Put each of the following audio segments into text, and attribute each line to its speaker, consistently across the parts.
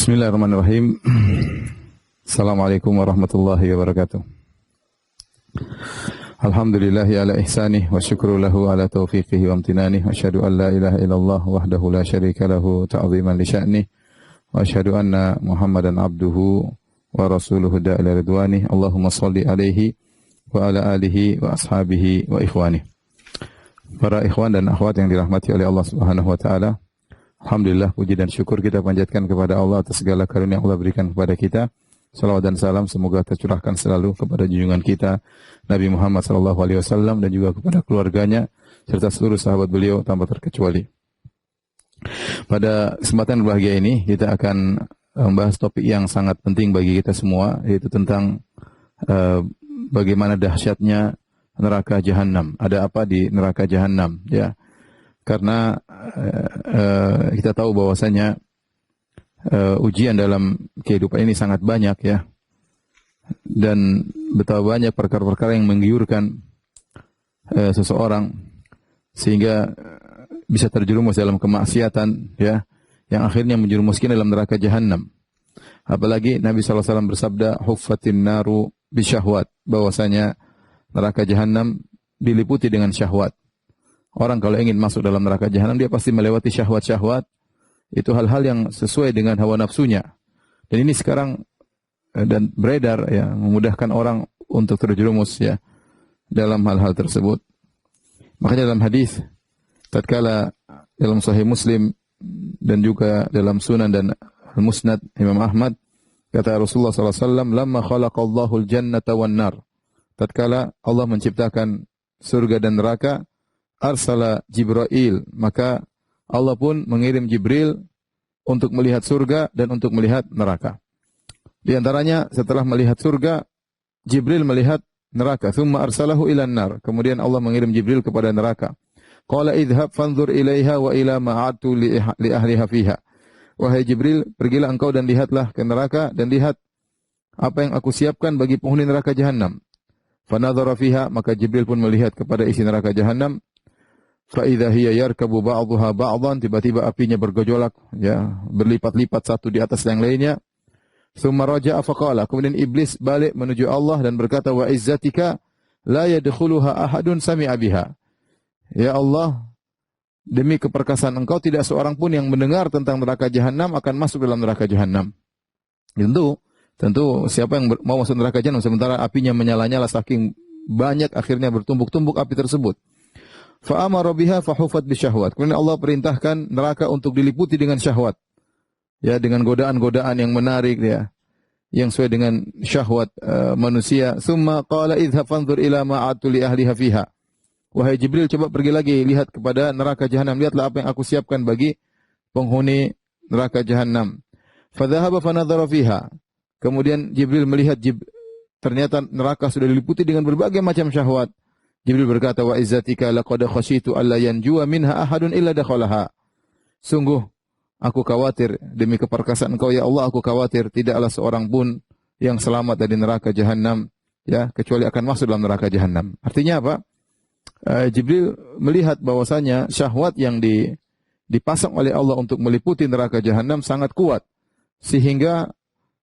Speaker 1: Bismillahirrahmanirrahim. Assalamualaikum warahmatullahi wabarakatuh. Alhamdulillahi ala ihsanih wa syukru lahu ala taufiqihi wa amtinanih wa asyhadu an la ilaha illallah wahdahu la syarika lahu ta'ziman li sya'nih wa asyhadu anna Muhammadan abduhu wa rasuluhu da'ila ridwanih. Allahumma shalli alaihi wa ala alihi wa ashabihi wa ikhwanih. Para ikhwan dan akhwat yang dirahmati oleh Allah Subhanahu wa taala, alhamdulillah, puji dan syukur kita panjatkan kepada Allah atas segala karunia yang Allah berikan kepada kita. Salawat dan salam semoga tercurahkan selalu kepada junjungan kita Nabi Muhammad SAW dan juga kepada keluarganya serta seluruh sahabat beliau tanpa terkecuali. Pada kesempatan berbahagia ini kita akan membahas topik yang sangat penting bagi kita semua, yaitu tentang bagaimana dahsyatnya neraka jahanam. Ada apa di neraka jahanam, ya? Karena kita tahu bahwasanya ujian dalam kehidupan ini sangat banyak, ya, dan betapa banyak perkara-perkara yang menggiurkan seseorang sehingga bisa terjerumus dalam kemaksiatan, ya, yang akhirnya menjerumuskan dalam neraka jahanam. Apalagi Nabi SAW bersabda, huffatin naru bisyahwat, bahwasanya neraka jahanam diliputi dengan syahwat. Orang kalau ingin masuk dalam neraka jahanam, dia pasti melewati syahwat-syahwat. Itu hal-hal yang sesuai dengan hawa nafsunya. Dan ini sekarang dan beredar, ya, memudahkan orang untuk terjerumus, ya, dalam hal-hal tersebut. Makanya dalam hadis tatkala dalam Sahih Muslim dan juga dalam Sunan dan Al-Musnad Imam Ahmad, kata Rasulullah SAW, "Lamma khalaqallahu al-jannata wan nar." Tatkala Allah menciptakan surga dan neraka, arsala Jibril, maka Allah pun mengirim Jibril untuk melihat surga dan untuk melihat neraka. Di antaranya setelah melihat surga, Jibril melihat neraka. Thumma arsalahu ilan nar. Kemudian Allah mengirim Jibril kepada neraka. Qala idhab fanzur ilaiha wa ila ma'atu li ahliha fiha. Wahai Jibril, pergilah engkau dan lihatlah ke neraka dan lihat apa yang aku siapkan bagi penghuni neraka jahanam. Fanadhara fiha, maka Jibril pun melihat kepada isi neraka jahanam. Fa idza hiya yarkabu ba'dhuha ba'dhan, tiba-tiba apinya bergejolak, ya, berlipat-lipat satu di atas yang lainnya. Tsumma raja'a faqala, kemudian iblis balik menuju Allah dan berkata, wa izzatika la yadkhuluha ahadun sami'a biha. Ya Allah, demi keperkasaan engkau tidak seorang pun yang mendengar tentang neraka jahanam akan masuk dalam neraka jahanam. Tentu siapa yang mau masuk neraka jahanam sementara apinya menyala-nyala saking banyak, akhirnya bertumbuk-tumbuk api tersebut. Fa'amara biha fahufat bisyahwat. Kemudian Allah perintahkan neraka untuk diliputi dengan syahwat, ya, dengan godaan-godaan yang menarik, ya, yang sesuai dengan syahwat manusia. Summa qala idhab fanzur ila ma'atu li ahliha fiha. Wahai Jibril, coba pergi lagi lihat kepada neraka jahanam, lihatlah apa yang aku siapkan bagi penghuni neraka jahanam. Fadhahaba fanadhara fiha. Kemudian Jibril melihat ternyata neraka sudah diliputi dengan berbagai macam syahwat. Jibril berkata, wa izzatika laqad khasyitu alla yanjuwa minha ahadun illa dakhalaha. Sungguh aku khawatir demi keperkasaan engkau, ya Allah, aku khawatir tidaklah seorang pun yang selamat dari neraka jahanam, ya, kecuali akan masuk dalam neraka jahanam. Artinya apa? Jibril melihat bahwasanya syahwat yang dipasang oleh Allah untuk meliputi neraka jahanam sangat kuat, sehingga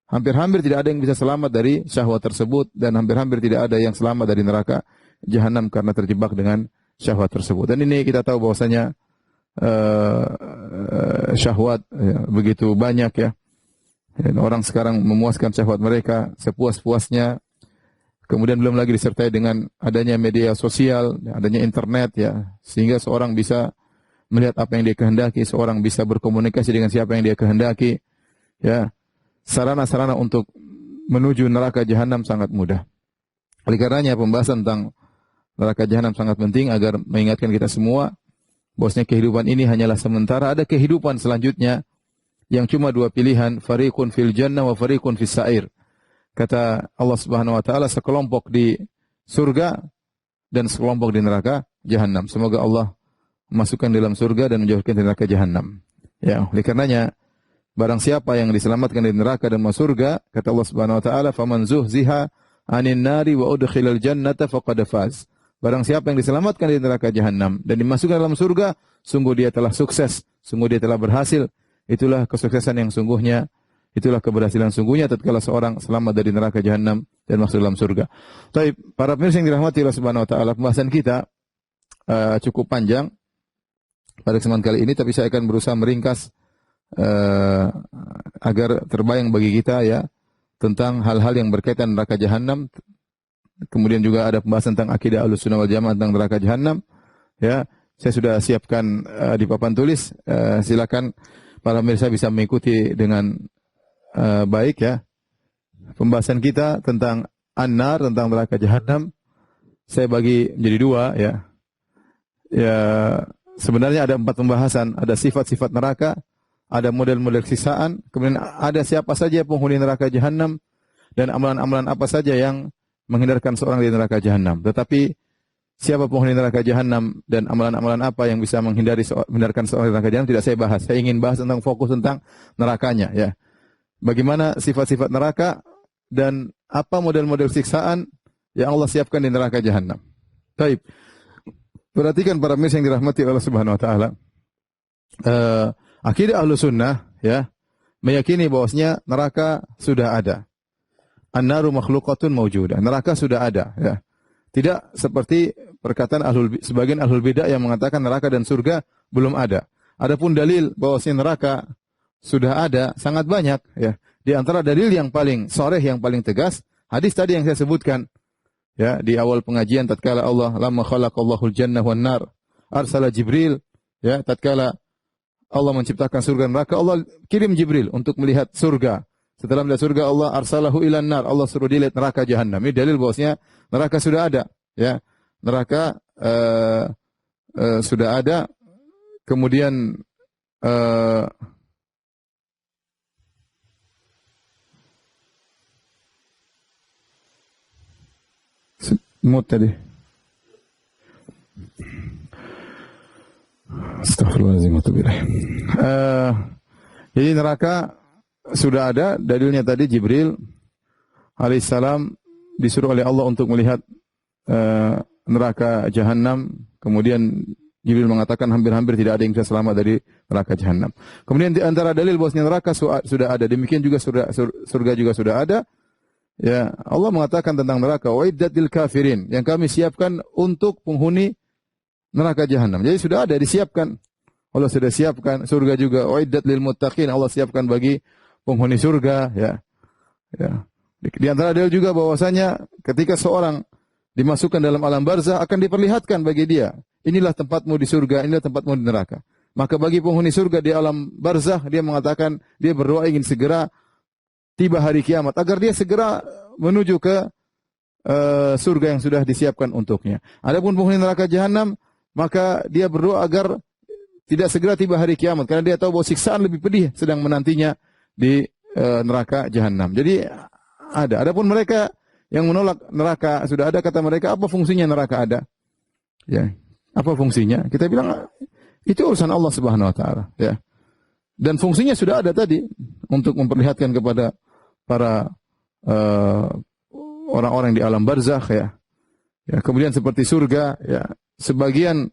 Speaker 1: hampir-hampir tidak ada yang bisa selamat dari syahwat tersebut, dan hampir-hampir tidak ada yang selamat dari neraka jahanam karena terjebak dengan syahwat tersebut. Dan ini kita tahu bahwasanya syahwat, ya, begitu banyak, ya. Dan orang sekarang memuaskan syahwat mereka sepuas-puasnya. Kemudian belum lagi disertai dengan adanya media sosial, adanya internet, ya, sehingga seorang bisa melihat apa yang dia kehendaki, seorang bisa berkomunikasi dengan siapa yang dia kehendaki, ya. Sarana-sarana untuk menuju neraka jahanam sangat mudah. Oleh karenanya pembahasan tentang neraka jahanam sangat penting agar mengingatkan kita semua bahwasanya kehidupan ini hanyalah sementara. Ada kehidupan selanjutnya yang cuma dua pilihan, fariqun fil jannah wa fariqun fis sa'ir. Kata Allah Subhanahu wa taala, sekelompok di surga dan sekelompok di neraka jahanam. Semoga Allah masukkan dalam surga dan menjauhkan dari neraka jahanam. Ya, oleh karenanya barang siapa yang diselamatkan dari neraka dan masuk surga, kata Allah Subhanahu wa taala, faman zuhziha 'anil nari wa udkhilal jannata faqad faz. Barang siapa yang diselamatkan dari neraka jahanam dan dimasukkan dalam surga, sungguh dia telah sukses, sungguh dia telah berhasil. Itulah kesuksesan yang sungguhnya, Itulah keberhasilan sungguhnya tatkala seorang selamat dari neraka jahanam dan masuk dalam surga. Taib, para pemirsa yang dirahmati Allah Subhanahu wa taala, pembahasan kita cukup panjang pada kesempatan kali ini, tapi saya akan berusaha meringkas agar terbayang bagi kita ya tentang hal-hal yang berkaitan neraka jahanam. Kemudian juga ada pembahasan tentang akidah Ahlussunnah wal Jamaah tentang neraka jahanam. Ya, saya sudah siapkan di papan tulis. Silakan para pemirsa bisa mengikuti dengan baik ya. Pembahasan kita tentang an-nar, tentang neraka jahanam, saya bagi menjadi dua ya. Ya, sebenarnya ada 4 pembahasan. Ada sifat-sifat neraka, ada model-model siksaan, kemudian ada siapa saja penghuni neraka jahanam, dan amalan-amalan apa saja yang menghindarkan seorang dari neraka jahanam. Tetapi siapa penghuni neraka jahanam dan amalan-amalan apa yang bisa menghindarkan seorang dari neraka jahanam tidak saya bahas. Saya ingin bahas tentang fokus tentang nerakanya ya. Bagaimana sifat-sifat neraka dan apa model-model siksaan yang Allah siapkan di neraka jahanam. Baik. Perhatikan para pemirsa yang dirahmati Allah Subhanahu wa taala. Akidah Ahlussunnah ya meyakini bahwasanya neraka sudah ada. An-naru makhluqatun mawjudah. Neraka sudah ada ya. Tidak seperti perkataan sebagian ahlul bidah yang mengatakan neraka dan surga belum ada. Adapun dalil bahwasanya neraka sudah ada sangat banyak ya. Di antara dalil yang paling sharih, yang paling tegas, hadis tadi yang saya sebutkan ya di awal pengajian tatkala Allah lamma khalaqallahu al-jannah wan nar arsala Jibril ya tatkala Allah menciptakan surga dan neraka, Allah kirim Jibril untuk melihat surga. Setelah melihat surga, Allah arsalahu ilan nar, Allah suruh dilihat neraka jahanam. Ini dalil bahwasanya neraka sudah ada ya. Neraka sudah ada. Kemudian mut tadi. Astaghfirullahaladzim. Jadi neraka sudah ada, dalilnya tadi Jibril alaihissalam disuruh oleh Allah untuk melihat neraka jahanam. Kemudian Jibril mengatakan hampir-hampir tidak ada yang bisa selamat dari neraka jahanam. Kemudian di antara dalil bahwasanya neraka sudah ada, demikian juga surga juga sudah ada. Ya, Allah mengatakan tentang neraka, wa'iddat lil kafirin, yang kami siapkan untuk penghuni neraka jahanam. Jadi sudah ada, disiapkan. Allah sudah siapkan. Surga juga, wa'iddat lil muttaqin, Allah siapkan bagi penghuni surga. Ya. Ya. Di antara dalil juga bahwasanya ketika seorang dimasukkan dalam alam barzah akan diperlihatkan bagi dia, inilah tempatmu di surga, inilah tempatmu di neraka. Maka bagi penghuni surga di alam barzah, dia mengatakan, dia berdoa ingin segera tiba hari kiamat agar dia segera menuju ke surga yang sudah disiapkan untuknya. Adapun penghuni neraka jahanam, maka dia berdoa agar tidak segera tiba hari kiamat karena dia tahu bahwa siksaan lebih pedih sedang menantinya di neraka jahanam. Jadi ada. Adapun mereka yang menolak neraka sudah ada, kata mereka, apa fungsinya neraka ada? Ya, apa fungsinya? Kita bilang itu urusan Allah Subhanahu wa taala, ya. Dan fungsinya sudah ada tadi untuk memperlihatkan kepada para orang-orang di alam barzakh ya. Ya, kemudian seperti surga ya, sebagian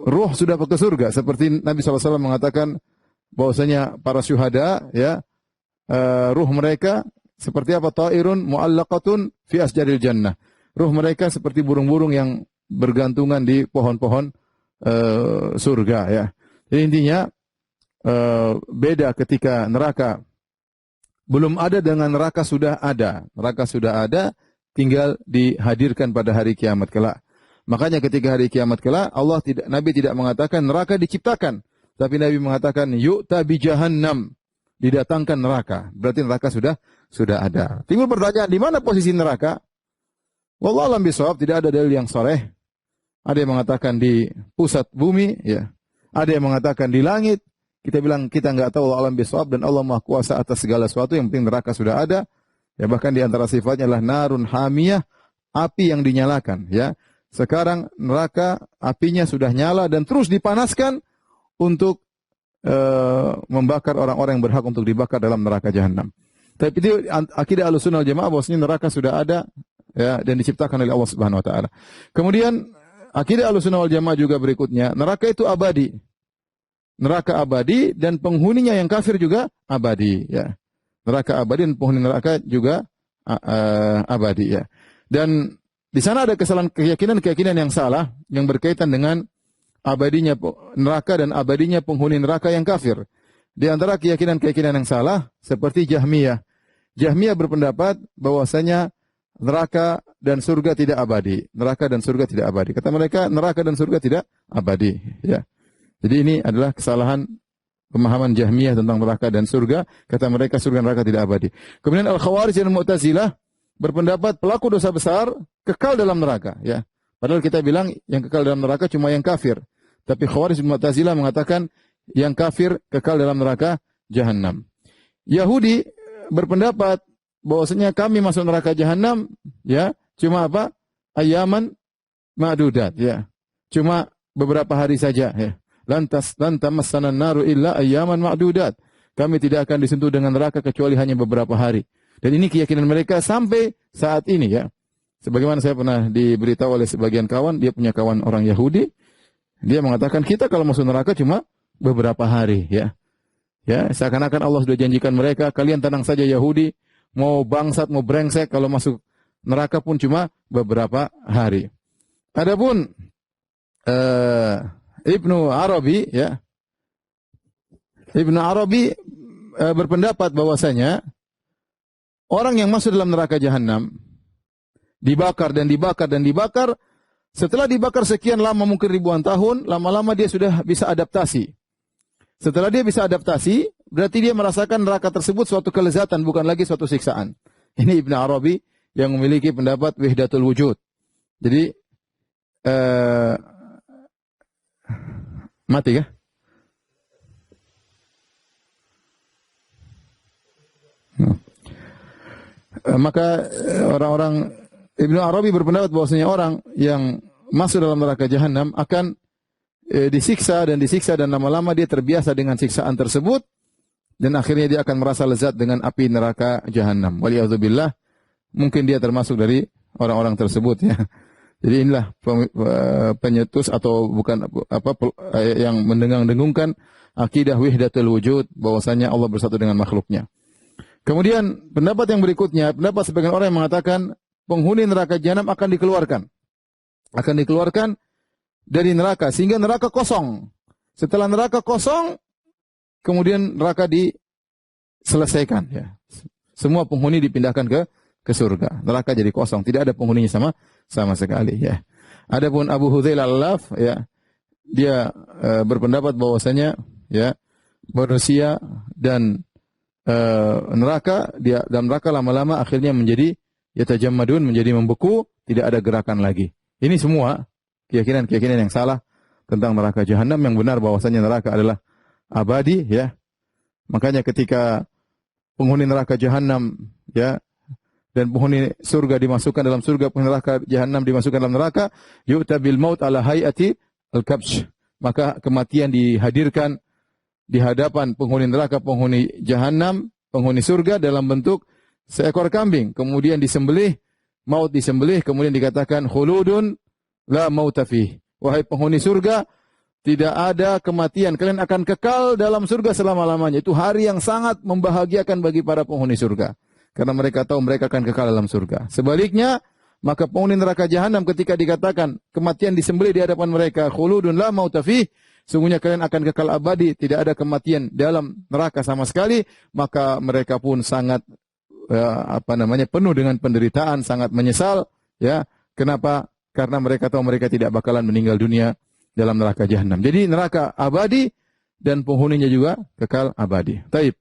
Speaker 1: ruh sudah ke surga seperti Nabi SAW mengatakan bahwasanya para syuhada ya, ruh mereka seperti apa? Ta'irun mu'allaqatun fi asjaril jannah. Ruh mereka seperti burung-burung yang bergantungan di pohon-pohon surga ya. Jadi intinya beda ketika neraka belum ada dengan neraka sudah ada. Neraka sudah ada, tinggal dihadirkan pada hari kiamat kelak. Makanya ketika hari kiamat kelak, Nabi tidak mengatakan neraka diciptakan, tapi Nabi mengatakan yu'ta bi jahannam, didatangkan neraka. Berarti neraka sudah ada. Timbul pertanyaan, di mana posisi neraka? Wallahu a'lam bishawab, tidak ada dalil yang sharih. Ada yang mengatakan di pusat bumi, ya. Ada yang mengatakan di langit. Kita bilang kita enggak tahu, Allah alam bishawab, dan Allah Maha Kuasa atas segala sesuatu. Yang penting neraka sudah ada. Ya, bahkan di antara sifatnya adalah narun hamiyah, api yang dinyalakan, ya. Sekarang neraka apinya sudah nyala dan terus dipanaskan untuk membakar orang-orang yang berhak untuk dibakar dalam neraka jahanam. Tapi itu akidah Ahlussunnah wal Jamaah bahwasanya neraka sudah ada ya, dan diciptakan oleh Allah Subhanahu wa taala. Kemudian akidah Ahlussunnah wal Jamaah juga berikutnya, neraka itu abadi. Neraka abadi dan penghuninya yang kafir juga abadi ya. neraka abadi dan penghuni neraka juga abadi ya. Dan di sana ada kesalahan keyakinan yang salah yang berkaitan dengan abadinya neraka dan abadinya penghuni neraka yang kafir. Di antara keyakinan yang salah seperti Jahmiyah. Jahmiyah berpendapat bahwasanya neraka dan surga tidak abadi. Neraka dan surga tidak abadi. Kata mereka neraka dan surga tidak abadi ya. Jadi ini adalah kesalahan pemahaman Jahmiyah tentang neraka dan surga. Kata mereka surga dan neraka tidak abadi. Kemudian Al-Khawarij dan Mu'tazilah berpendapat pelaku dosa besar kekal dalam neraka ya. Padahal kita bilang yang kekal dalam neraka cuma yang kafir. Tapi Khawarij dan Mu'tazilah mengatakan yang kafir kekal dalam neraka Jahannam. Yahudi berpendapat bahwasanya kami masuk neraka Jahannam ya cuma apa? Ayaman ma'dudat ya. Cuma beberapa hari saja ya. Lantas tamassana naru illa ayaman ma'dudat. Kami tidak akan disentuh dengan neraka kecuali hanya beberapa hari. Dan ini keyakinan mereka sampai saat ini ya. Sebagaimana saya pernah diberitahu oleh sebagian kawan, dia punya kawan orang Yahudi, dia mengatakan kita kalau masuk neraka cuma beberapa hari ya. Ya, seakan-akan Allah sudah janjikan mereka, kalian tenang saja Yahudi, mau bangsat, mau brengsek, kalau masuk neraka pun cuma beberapa hari. Adapun Ibnu Arabi ya. Ibnu Arabi berpendapat bahwasanya orang yang masuk dalam neraka Jahannam dibakar dan dibakar dan dibakar, setelah dibakar sekian lama mungkin ribuan tahun, lama-lama dia sudah bisa adaptasi. Setelah dia bisa adaptasi, berarti dia merasakan neraka tersebut suatu kelezatan, bukan lagi suatu siksaan. Ini Ibnu Arabi yang memiliki pendapat wahdatul wujud. Jadi mati kah? Maka orang-orang Ibnu Arabi berpendapat bahwasanya orang yang masuk dalam neraka Jahannam akan disiksa dan lama-lama dia terbiasa dengan siksaan tersebut dan akhirnya dia akan merasa lezat dengan api neraka Jahannam. Waliyadzubillah, mungkin dia termasuk dari orang-orang tersebut ya. Jadi inilah penyetus atau bukan yang mendengung-dengungkan akidah wahdatul wujud, bahwasanya Allah bersatu dengan makhluknya. Kemudian pendapat yang berikutnya, pendapat sebagian orang yang mengatakan penghuni neraka Jahannam akan dikeluarkan dari neraka sehingga neraka kosong. Setelah neraka kosong, kemudian neraka diselesaikan ya. Semua penghuni dipindahkan ke surga. Neraka jadi kosong, tidak ada penghuninya sama sekali ya. Adapun Abu Hudzail Al-Laf ya, dia berpendapat bahwasanya ya manusia dan neraka, dia dalam neraka lama-lama akhirnya menjadi yatajammadun, menjadi membeku, tidak ada gerakan lagi. Ini semua keyakinan yang salah tentang neraka Jahannam. Yang benar bahwasanya neraka adalah abadi ya. Makanya ketika penghuni neraka Jahannam ya dan penghuni surga dimasukkan dalam surga, penghuni neraka Jahannam dimasukkan dalam neraka, yu'ta bil maut ala hayati al-kabsh. Maka kematian dihadirkan di hadapan penghuni neraka, penghuni Jahannam, penghuni surga dalam bentuk seekor kambing. Kemudian disembelih, maut disembelih, kemudian dikatakan khuludun la mauta fih. Wahai penghuni surga, tidak ada kematian. Kalian akan kekal dalam surga selama-lamanya. Itu hari yang sangat membahagiakan bagi para penghuni surga. Karena mereka tahu mereka akan kekal dalam surga. Sebaliknya, maka penghuni neraka Jahannam ketika dikatakan kematian disembelih di hadapan mereka, khuludun la mauta fih, sungguhnya kalian akan kekal abadi, tidak ada kematian dalam neraka sama sekali, maka mereka pun sangat penuh dengan penderitaan, sangat menyesal ya. Kenapa? Karena mereka tahu mereka tidak bakalan meninggal dunia dalam neraka Jahannam. Jadi neraka abadi dan penghuninya juga kekal abadi. Taib.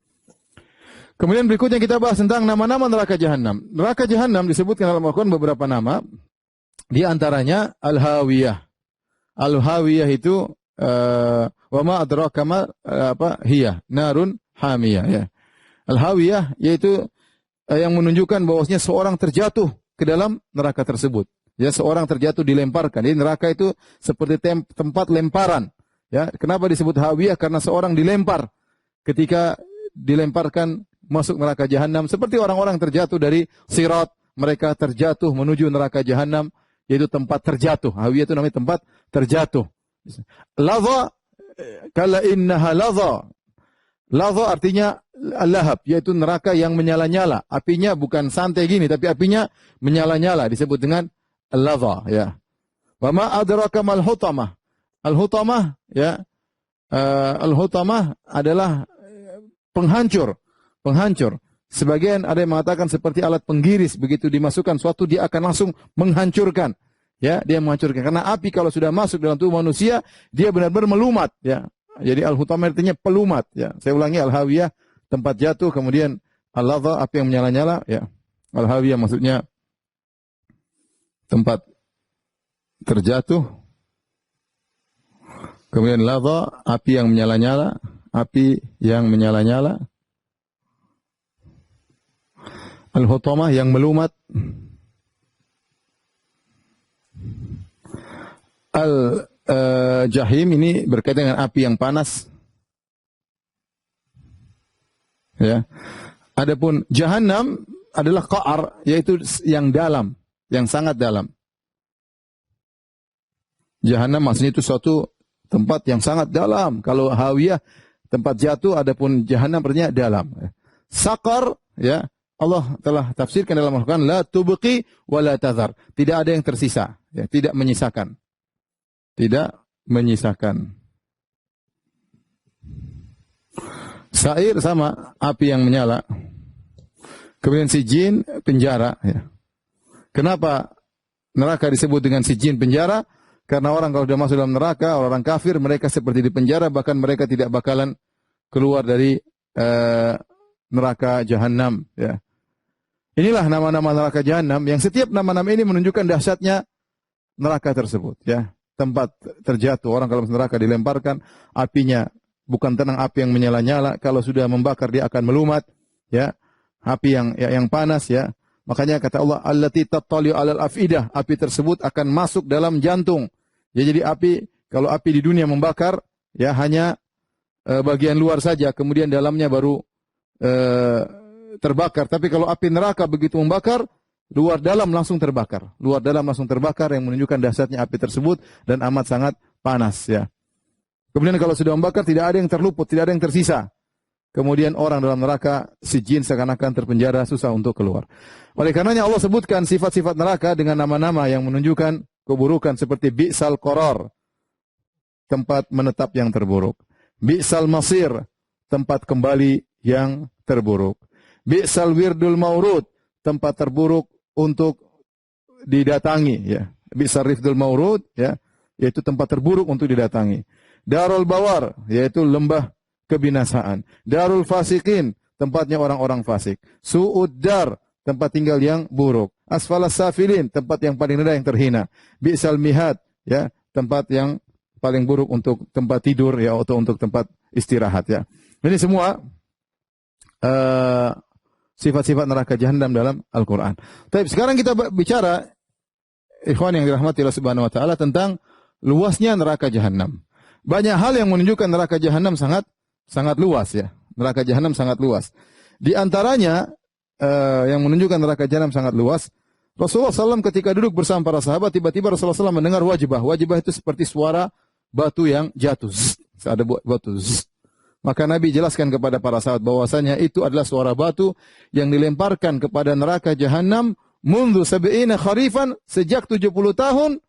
Speaker 1: Kemudian berikutnya kita bahas tentang nama-nama neraka Jahannam. Neraka Jahannam disebutkan dalam Al-Quran beberapa nama. Di antaranya Al-Hawiyah. Al-Hawiyah itu wa ma adraka ma hiya narun hamiyah ya. Al-Hawiyah yaitu yang menunjukkan bahwasanya seorang terjatuh ke dalam neraka tersebut. Ya, seorang terjatuh dilemparkan. Jadi neraka itu seperti tempat lemparan. Ya, kenapa disebut hawiyah? Karena seorang dilempar. Ketika dilemparkan masuk neraka Jahannam, seperti orang-orang terjatuh dari sirat, mereka terjatuh menuju neraka Jahannam, yaitu tempat terjatuh. Hawiyah itu namanya tempat terjatuh. Ladha kala innaha ladha. Ladha artinya lahab, yaitu neraka yang menyala-nyala. Apinya bukan santai gini, tapi apinya menyala-nyala. Disebut dengan ladha. Ya. Wa ma adraka mal hutamah. Al-hutamah, ya, al-hutamah adalah penghancur. Penghancur. Sebagian ada yang mengatakan seperti alat penggiris. Begitu dimasukkan suatu, dia akan langsung menghancurkan. Ya, dia menghancurkan. Karena api kalau sudah masuk dalam tubuh manusia, dia benar-benar melumat. Ya. Jadi al-hutamah artinya pelumat. Ya. Saya ulangi, al-hawiyah, tempat jatuh. Kemudian al-ladha, api yang menyala-nyala. Ya. Al-hawiyah maksudnya tempat terjatuh. Kemudian ladha, api yang menyala-nyala. Api yang menyala-nyala. Al-hutamah yang melumat. Al-jahim ini berkaitan dengan api yang panas. Ya. Adapun jahannam adalah qa'ar, yaitu yang dalam, yang sangat dalam. Jahannam maksudnya itu suatu tempat yang sangat dalam. Kalau hawiyah tempat jatuh, adapun jahannam artinya dalam. Saqar, ya, Allah telah tafsirkan dalam Al-Quran, la tubqi wa la tadhar. Tidak ada yang tersisa, ya, tidak menyisakan. Tidak menyisakan. Sa'ir sama api yang menyala. Kemudian sijin, penjara. Ya. Kenapa neraka disebut dengan sijin, penjara? Karena orang kalau sudah masuk dalam neraka, orang kafir, mereka seperti di penjara, bahkan mereka tidak bakalan keluar dari neraka jahanam. Ya. Inilah nama-nama neraka jahanam, yang setiap nama-nama ini menunjukkan dahsyatnya neraka tersebut. Ya. Tempat terjatuh, orang kalau neraka dilemparkan, apinya bukan tenang, api yang menyala-nyala. Kalau sudah membakar dia akan melumat, ya, api yang panas, ya. Makanya kata Allah, allati tattali'u 'alal afidah, api tersebut akan masuk dalam jantung. Ya, jadi api, kalau api di dunia membakar, ya hanya bagian luar saja, kemudian dalamnya baru terbakar. Tapi kalau api neraka begitu membakar, luar dalam langsung terbakar. Luar dalam langsung terbakar, yang menunjukkan dahsyatnya api tersebut dan amat sangat panas, ya. Kemudian kalau sudah membakar, tidak ada yang terluput, tidak ada yang tersisa. Kemudian orang dalam neraka, sijin, seakan-akan terpenjara, susah untuk keluar. Oleh karenanya Allah sebutkan sifat-sifat neraka dengan nama-nama yang menunjukkan keburukan, seperti bi'sal qarar, tempat menetap yang terburuk. Bi'sal masir, tempat kembali yang terburuk. Bi'sal wirdul maurud, tempat terburuk untuk didatangi, ya. Bi'sal rifdul maurud, ya, yaitu tempat terburuk untuk didatangi. Darul bawar, yaitu lembah kebinasaan. Darul fasikin, tempatnya orang-orang fasik. Su'uddar, tempat tinggal yang buruk. Asfalas safilin, tempat yang paling rendah, yang terhina. Bi'sal mihad, ya, tempat yang paling buruk untuk tempat tidur, ya, atau untuk tempat istirahat, ya. Ini semua sifat-sifat neraka jahanam dalam Al-Quran. Tapi sekarang kita bicara, ikhwan yang dirahmati Allah Subhanahu wa taala, tentang luasnya neraka jahanam. Banyak hal yang menunjukkan neraka jahanam sangat luas, ya. Neraka jahanam sangat luas. Di antaranya yang menunjukkan neraka jahanam sangat luas, Rasulullah SAW ketika duduk bersama para sahabat, tiba-tiba Rasulullah SAW mendengar wajibah. Wajibah itu seperti suara batu yang jatuh. Zzz, ada batu. Zzz. Maka Nabi jelaskan kepada para sahabat bahwasanya itu adalah suara batu yang dilemparkan kepada neraka jahanam mundu sab'ina kharifan, sejak 70 tahun.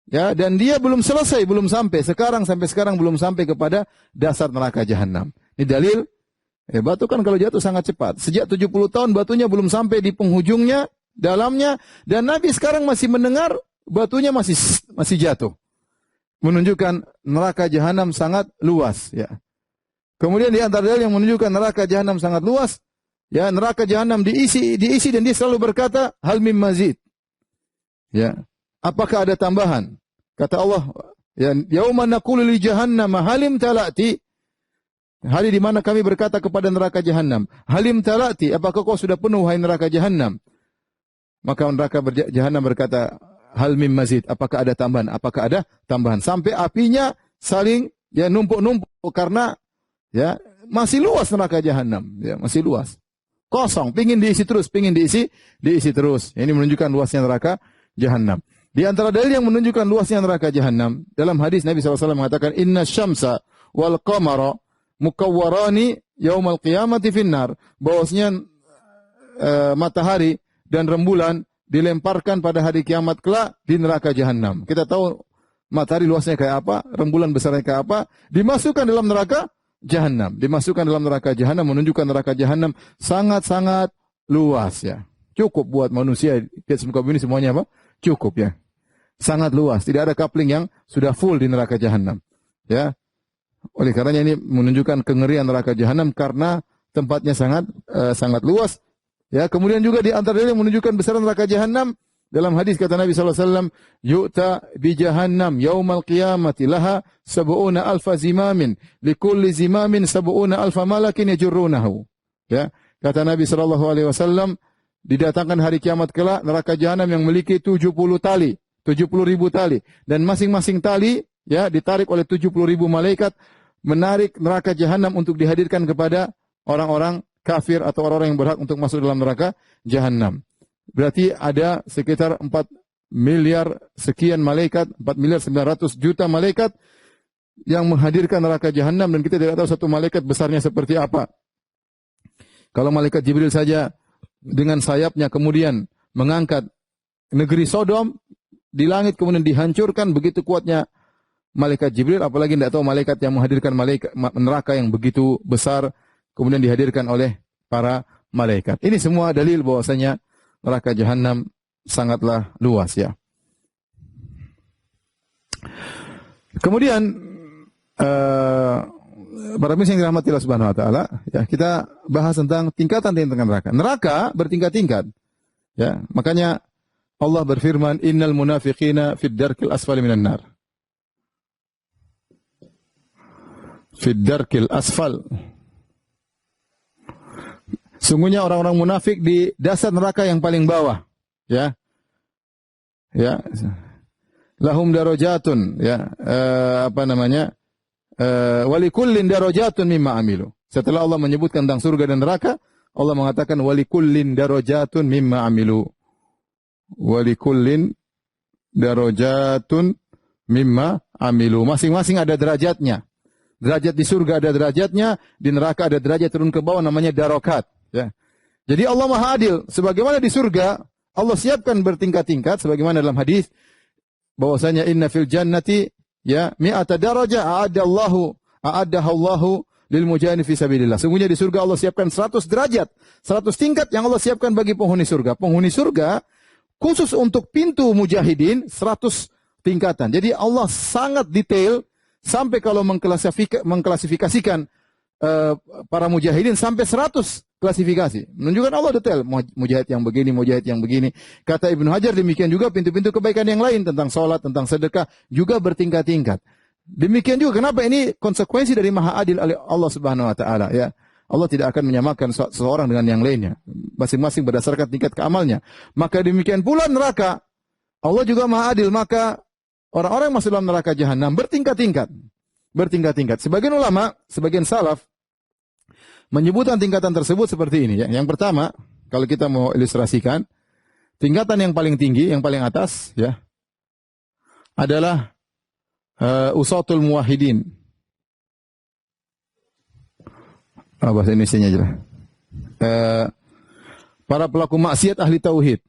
Speaker 1: Ya, dan dia belum selesai, belum sampai. Sampai sekarang belum sampai kepada dasar neraka jahanam. Ini dalil, batu kan kalau jatuh sangat cepat. Sejak 70 tahun batunya belum sampai di penghujungnya, dalamnya, dan Nabi sekarang masih mendengar batunya masih jatuh. Menunjukkan neraka jahanam sangat luas, ya. Kemudian di antara dalil yang menunjukkan neraka jahanam sangat luas, ya, neraka jahanam diisi dan dia selalu berkata, hal mim mazid. Ya. Apakah ada tambahan? Kata Allah, ya, yauma naqulu li jahannam halim talati. Hari di mana kami berkata kepada neraka jahanam, halim talati, apakah kau sudah penuh hai neraka jahanam? Maka neraka jahanam berkata, hal mim mazid, apakah ada tambahan? Apakah ada tambahan? Sampai apinya saling, ya, numpuk-numpuk karena, ya, masih luas neraka jahanam, ya, masih luas. Kosong, pingin diisi terus. Ini menunjukkan luasnya neraka jahanam. Di antara dalil yang menunjukkan luasnya neraka jahanam, dalam hadis Nabi SAW mengatakan, inna syamsa wal qamara mukawwarani yaumal qiyamati finnar. Bahwasanya matahari dan rembulan dilemparkan pada hari kiamat kelak di neraka jahanam. Kita tahu matahari luasnya kayak apa, rembulan besarnya kayak apa, dimasukkan dalam neraka jahanam. Dimasukkan dalam neraka jahanam, menunjukkan neraka jahanam sangat-sangat luas ya. Cukup buat manusia di atas muka bumi semuanya apa? Cukup ya. Sangat luas, tidak ada coupling yang sudah full di neraka jahanam. Ya. Oleh karenanya ini menunjukkan kengerian neraka jahanam karena tempatnya sangat luas. Ya, kemudian juga di antara yang menunjukkan besaran neraka jahanam dalam hadis kata Nabi sallallahu alaihi wasallam, "Yu'ta bi jahannam yaumal qiyamati laha sab'una alfa zimamin, likulli zimamin sab'una alfa malakin yajurrunahu." Ya, kata Nabi sallallahu alaihi wasallam, didatangkan hari kiamat kelak neraka jahanam yang memiliki 70 tali, 70.000 tali, dan masing-masing tali ya ditarik oleh 70.000 malaikat menarik neraka jahanam untuk dihadirkan kepada orang-orang kafir atau orang-orang yang berhak untuk masuk dalam neraka jahanam. Berarti ada sekitar 4 miliar sekian malaikat, 4 miliar 900 juta malaikat yang menghadirkan neraka jahanam, dan kita tidak tahu satu malaikat besarnya seperti apa. Kalau malaikat Jibril saja dengan sayapnya kemudian mengangkat negeri Sodom di langit kemudian dihancurkan, begitu kuatnya malaikat Jibril, apalagi tidak tahu malaikat yang menghadirkan malaikat neraka yang begitu besar kemudian dihadirkan oleh para malaikat. Ini semua dalil bahwasanya neraka jahanam sangatlah luas ya. Kemudian para muslim yang dirahmati Allah Subhanahu wa taala, ya, kita bahas tentang tingkatan-tingkatan neraka. Neraka bertingkat-tingkat. Ya, makanya Allah berfirman, "Innal munafiqina fid darkil asfali minan nar." Fid darkil asfal. Sungguhnya orang-orang munafik di dasar neraka yang paling bawah, ya. Ya. Lahum darajatun, ya. Walikullin darajatun mimma amilu. Setelah Allah menyebutkan tentang surga dan neraka, Allah mengatakan walikullin darajatun mimma amilu. Walikullin darajatun mimma amilu. Masing-masing ada derajatnya. Derajat di surga ada derajatnya, di neraka ada derajat turun ke bawah namanya darokat. Ya. Jadi Allah Maha Adil. Sebagaimana di surga Allah siapkan bertingkat-tingkat, sebagaimana dalam hadis bahwasanya inna fil jannati ya mi'ata darajah a'addahallahu lil mujahidin fi sabilillah. Sungguhnya di surga Allah siapkan 100 derajat, 100 tingkat yang Allah siapkan bagi penghuni surga. Penghuni surga khusus untuk pintu mujahidin 100 tingkatan. Jadi Allah sangat detail sampai kalau mengklasifikasikan para mujahidin sampai 100 klasifikasi. Menunjukkan Allah detail. Mujahid yang begini, mujahid yang begini. Kata Ibnu Hajar demikian juga pintu-pintu kebaikan yang lain tentang sholat, tentang sedekah juga bertingkat-tingkat. Demikian juga kenapa ini konsekuensi dari Maha Adil Allah Subhanahu wa taala ya. Allah tidak akan menyamakan seseorang dengan yang lainnya. Masing-masing berdasarkan tingkat keamalnya. Maka demikian pula neraka. Allah juga Maha Adil, maka orang-orang yang masuk dalam neraka jahanam bertingkat-tingkat. Bertingkat-tingkat. Sebagian ulama, sebagian salaf menyebutkan tingkatan tersebut seperti ini ya. Yang pertama, kalau kita mau ilustrasikan, tingkatan yang paling tinggi, yang paling atas ya adalah usatul muwahhidin. Bahasa Indonesianya aja lah. Para pelaku maksiat ahli tauhid.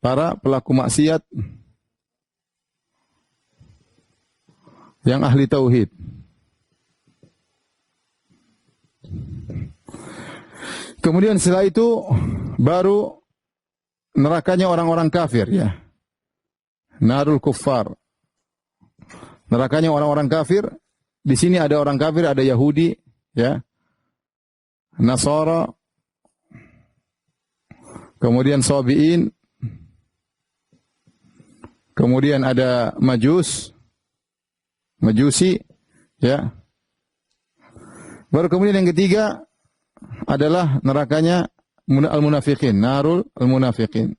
Speaker 1: Para pelaku maksiat yang ahli tauhid. Kemudian setelah itu baru nerakanya orang-orang kafir ya. Narul kuffar. Nerakanya orang-orang kafir. Di sini ada orang kafir, ada Yahudi ya. Nasara. Kemudian Sabi'in. Kemudian ada Majusi ya. Baru kemudian yang ketiga adalah nerakanya al-munafiqin, narul al-munafiqin.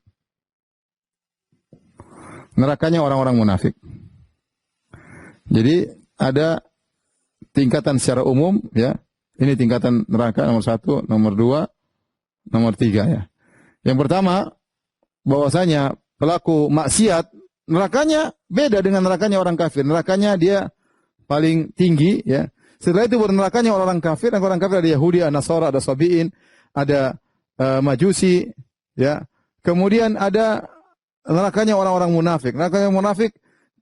Speaker 1: Nerakanya orang-orang munafik. Jadi ada tingkatan secara umum ya. Ini tingkatan neraka nomor 1, nomor 2, nomor 3 ya. Yang pertama bahwasanya pelaku maksiat nerakanya beda dengan nerakanya orang kafir. Nerakanya dia paling tinggi ya. Setelah itu baru nerakanya orang-orang kafir. Dan orang kafir ada Yahudi, ada Nasara, ada Sabi'in, ada Majusi, ya. Kemudian ada nerakanya orang-orang munafik. Nerakanya munafik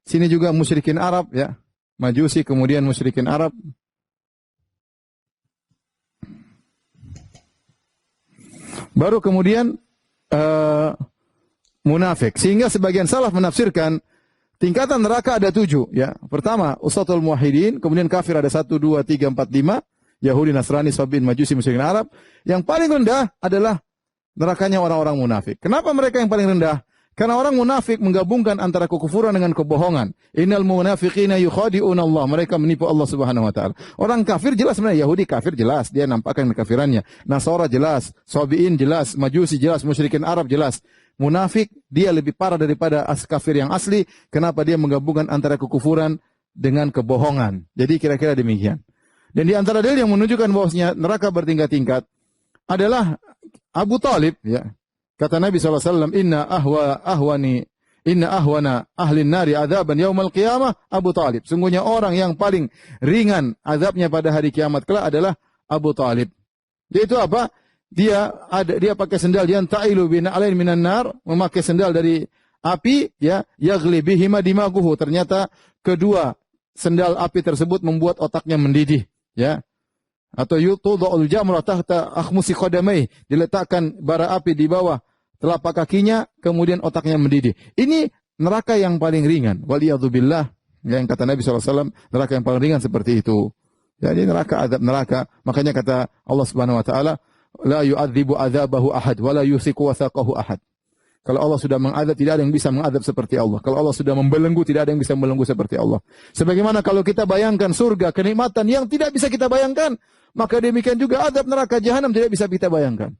Speaker 1: sini juga musyrikin Arab, ya. Majusi kemudian musyrikin Arab. Baru kemudian munafik. Sehingga sebagian salaf menafsirkan tingkatan neraka ada 7. Ya. Pertama, usatul muwahhidin, kemudian kafir ada 1, 2, 3, 4, 5. Yahudi, Nasrani, Sabi'in, Majusi, musyrikin Arab. Yang paling rendah adalah nerakanya orang-orang munafik. Kenapa mereka yang paling rendah? Karena orang munafik menggabungkan antara kekufuran dengan kebohongan. Innal munafiqina yukhadi'una Allah. Mereka menipu Allah Subhanahu wa taala. Orang kafir jelas sebenarnya, Yahudi kafir jelas, dia nampakkan kekafirannya. Nasara jelas, Sabi'in jelas, Majusi jelas, musyrikin Arab jelas. Munafik dia lebih parah daripada kafir yang asli. Kenapa? Dia menggabungkan antara kekufuran dengan kebohongan. Jadi kira-kira demikian. Dan di antara dalil yang menunjukkan bahwasanya neraka bertingkat-tingkat adalah Abu Talib, ya. Kata Nabi SAW, inna ahwana ahlin nari adzaban yaumal qiyamah Abu Talib. Sungguhnya orang yang paling ringan azabnya pada hari kiamat kelak adalah Abu Talib. Yaitu apa? Dia pakai sendal yang ta'ilu bina alain minan nar, memakai sendal dari api, ya, yaghli bihima dimaguhu. Ternyata kedua sendal api tersebut membuat otaknya mendidih, ya. Atau yutudul jamra tahta akhmusi qadamai, diletakkan bara api di bawah telapak kakinya, kemudian otaknya mendidih. Ini neraka yang paling ringan. Waliyadzubillah, yang kata Nabi SAW, neraka yang paling ringan seperti itu. Jadi neraka, azab neraka. Makanya kata Allah Subhanahu Wa Taala, la yu'adzibu adzabahu ahad, wa la yusiku wasaqahu ahad. Kalau Allah sudah mengadab, tidak ada yang bisa mengadab seperti Allah. Kalau Allah sudah membelenggu, tidak ada yang bisa membelenggu seperti Allah. Sebagaimana kalau kita bayangkan surga, kenikmatan yang tidak bisa kita bayangkan, maka demikian juga azab neraka jahanam tidak bisa kita bayangkan.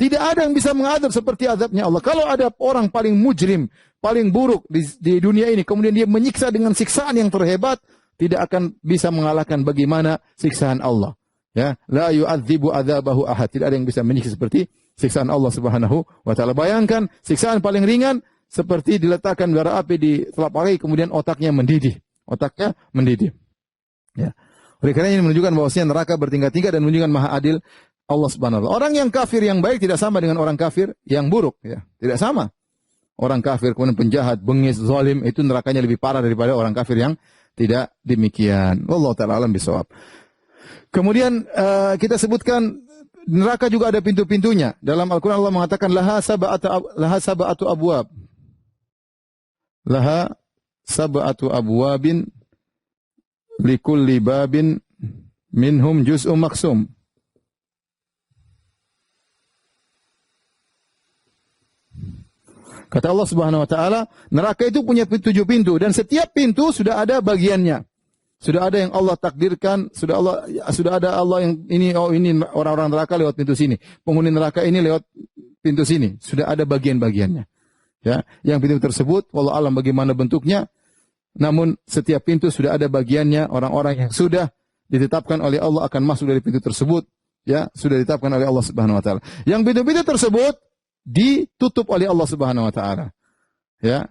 Speaker 1: Tidak ada yang bisa mengadab seperti azabnya Allah. Kalau ada orang paling mujrim, paling buruk di dunia ini, kemudian dia menyiksa dengan siksaan yang terhebat, tidak akan bisa mengalahkan bagaimana siksaan Allah. Ya, la yu'adzibu adzabahu ahad. Tidak ada yang bisa menyiksa seperti siksaan Allah Subhanahu wa taala. Bayangkan siksaan paling ringan seperti diletakkan bara api di telapak kaki, kemudian otaknya mendidih. Otaknya mendidih. Ya. Oleh karena ini menunjukkan bahwasanya neraka bertingkat-tingkat dan menunjukkan maha adil Allah Subhanahu wa taala. Orang yang kafir yang baik tidak sama dengan orang kafir yang buruk, ya. Tidak sama. Orang kafir kemudian penjahat, bengis, zalim, itu nerakanya lebih parah daripada orang kafir yang tidak demikian. Wallahu taala alam bisawab. Kemudian kita sebutkan neraka juga ada pintu-pintunya. Dalam Al-Qur'an Allah mengatakan laha sab'atu abwab. Laha sab'atu abwabin likulli babin minhum juz'un maksum. Kata Allah Subhanahu wa taala, neraka itu punya 7 pintu dan setiap pintu sudah ada bagiannya. Sudah ada yang Allah takdirkan, sudah ada Allah yang ini orang-orang neraka lewat pintu sini. Penghuni neraka ini lewat pintu sini. Sudah ada bagian-bagiannya. Ya, yang pintu tersebut wallahu alam bagaimana bentuknya. Namun setiap pintu sudah ada bagiannya, orang-orang yang sudah ditetapkan oleh Allah akan masuk dari pintu tersebut, ya, sudah ditetapkan oleh Allah Subhanahu wa taala. Yang pintu-pintu tersebut ditutup oleh Allah Subhanahu wa taala. Ya.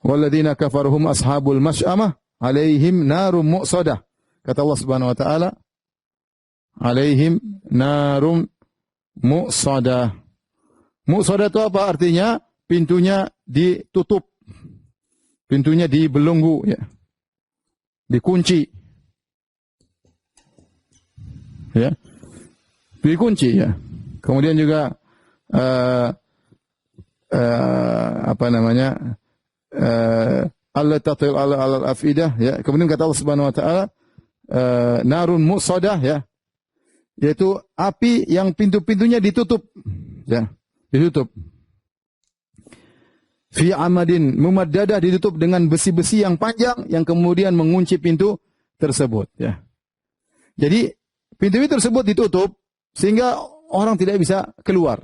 Speaker 1: Walladzina kafaruhum ashabul masy'amah alaihim narum mu'sadah. Kata Allah Subhanahu wa taala, alaihim narum mu'sadah. Mu'sadah itu apa artinya? Pintunya ditutup. Pintunya dibelenggu, ya. Dikunci. Ya. Dikunci, ya. Kemudian juga apa namanya? Allah tatil ala afidah, ya. Kemudian kata Allah Subhanahu wa taala narun musadah, ya. Yaitu api yang pintu-pintunya ditutup, ya. Ditutup. Fi amadin mumaddadah, ditutup dengan besi-besi yang panjang yang kemudian mengunci pintu tersebut, ya. Jadi pintu-pintu tersebut ditutup sehingga orang tidak bisa keluar.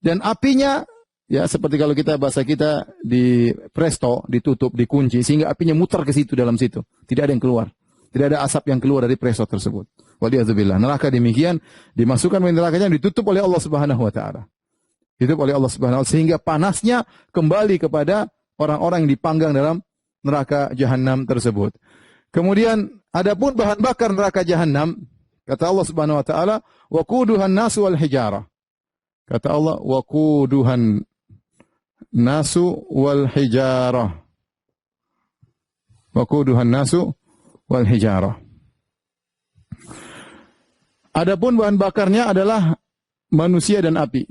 Speaker 1: Dan apinya, ya, seperti kalau kita bahasa kita di presto, ditutup, dikunci sehingga apinya muter ke situ, dalam situ. Tidak ada yang keluar. Tidak ada asap yang keluar dari presto tersebut. Waliyadzubillah. Neraka demikian, dimasukkan ke nerakanya, ditutup oleh Allah Subhanahu wa taala. Ditutup oleh Allah Subhanahu wa taala sehingga panasnya kembali kepada orang-orang yang dipanggang dalam neraka jahanam tersebut. Kemudian adapun bahan bakar neraka jahanam, kata Allah Subhanahu wa taala, waquduhan nasu wal hijarah. Kata Allah, waquduhan nasu wal hijarah. Waquduhan nasu wal hijarah. Adapun bahan bakarnya adalah manusia dan api.